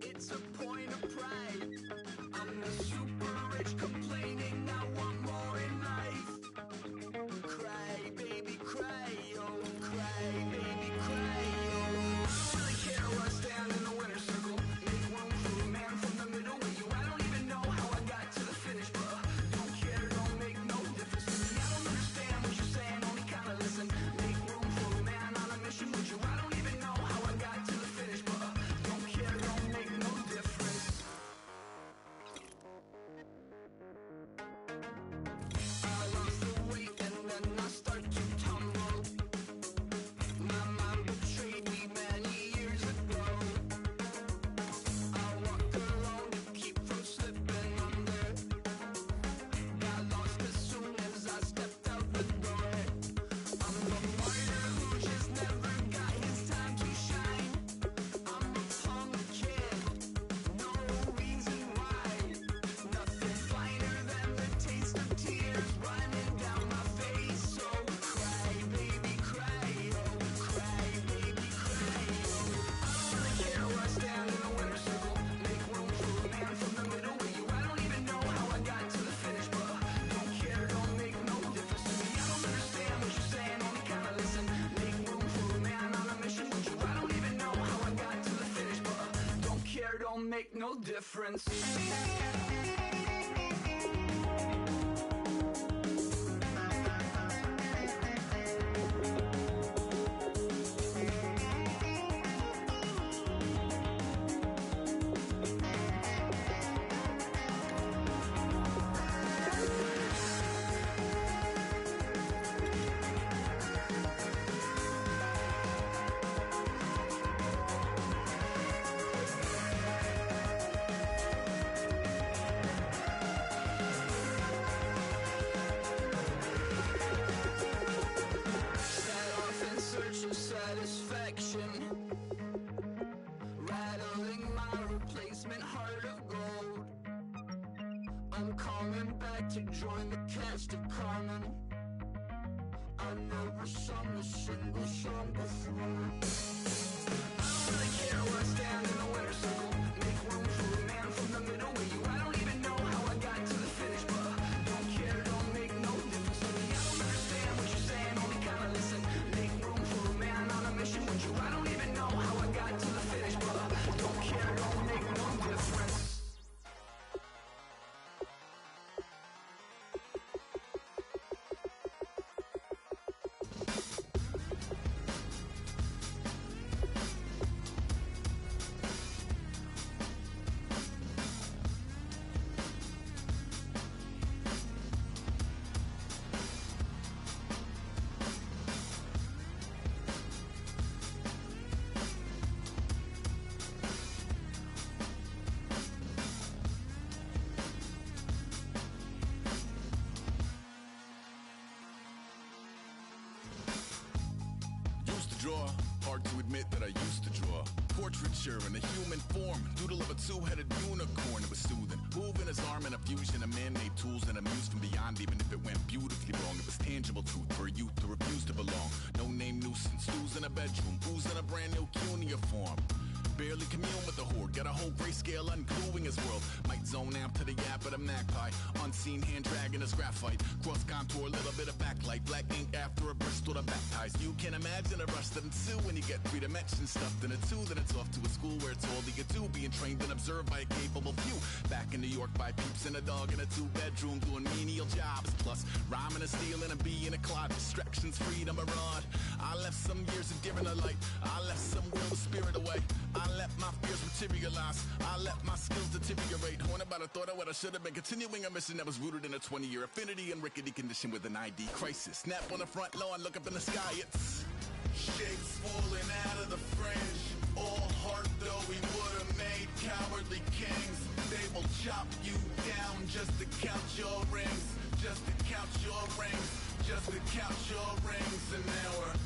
It's a point of pride. I'm the super rich complaining I want more in life. don't make no difference. Satisfaction, rattling my replacement heart of gold. I'm coming back to join the cast of Carmen. I never sung a single song before. I don't really care where I stand in the winner's circle. Make room for a man from the middle with you. I don't even know how I got to the finish, but don't care, don't make no difference to me. I don't understand what you're saying, only kinda listen. Make room for a man on a mission with you. I don't even know how I got to the finish, but don't care, don't make no difference.
Draw, hard to admit that I used to draw. Portraiture in a human form, doodle of a two-headed unicorn. It was soothing, moving his arm in a fusion of man-made tools and a muse from beyond. Even if it went beautifully wrong, it was tangible truth for a youth to refuse to belong. No name nuisance, who's in a bedroom, who's in a brand new cuneiform. Barely commune with the horde, got a whole grayscale ungluing his world. Might zone amp to the yap of the magpie. Unseen hand dragging his graphite. Cross contour, a little bit of backlight. Black ink after a Bristol to baptize. You can imagine a rush that ensue when you get three dimensions stuffed in a two. Then it's off to a school where it's all you can do. Being trained and observed by a capable few. Back in New York by peeps and a dog in a two-bedroom doing menial jobs. Plus, rhyming and stealing and being a clod. Distractions, freedom, a rod. I left some years of giving a light. I left some will of spirit away. I let my fears materialize. I let my skills deteriorate. Horn about a thought of what I should have been. Continuing a mission that was rooted in a 20-year affinity and rickety condition with an ID crisis. Snap on the front lawn, look up in the sky. It's shapes falling out of the fringe. All heart though we would have made cowardly kings. They will chop you down just to count your rings. Just to count your rings. Just to count your rings. And now we're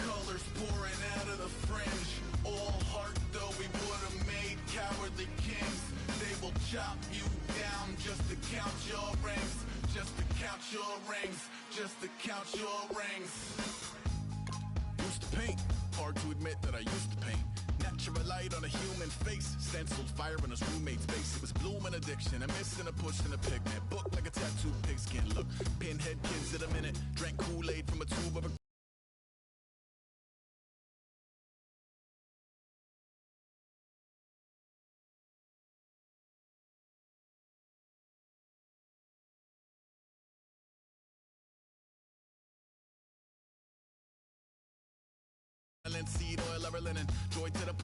colors pouring out of the fringe. All heart though we would have made cowardly kings. They will chop you down just to count your rings. Just to count your rings. Just to count your rings. Used to paint, hard to admit that I used to paint. Natural light on a human face, stenciled fire in his roommate's face. It was blooming addiction, a miss and a push and a pigment. Book like a tattooed pigskin look. Pinhead kids in a minute, drank Kool-Aid from a tube of a seed oil, ever linen, joy to the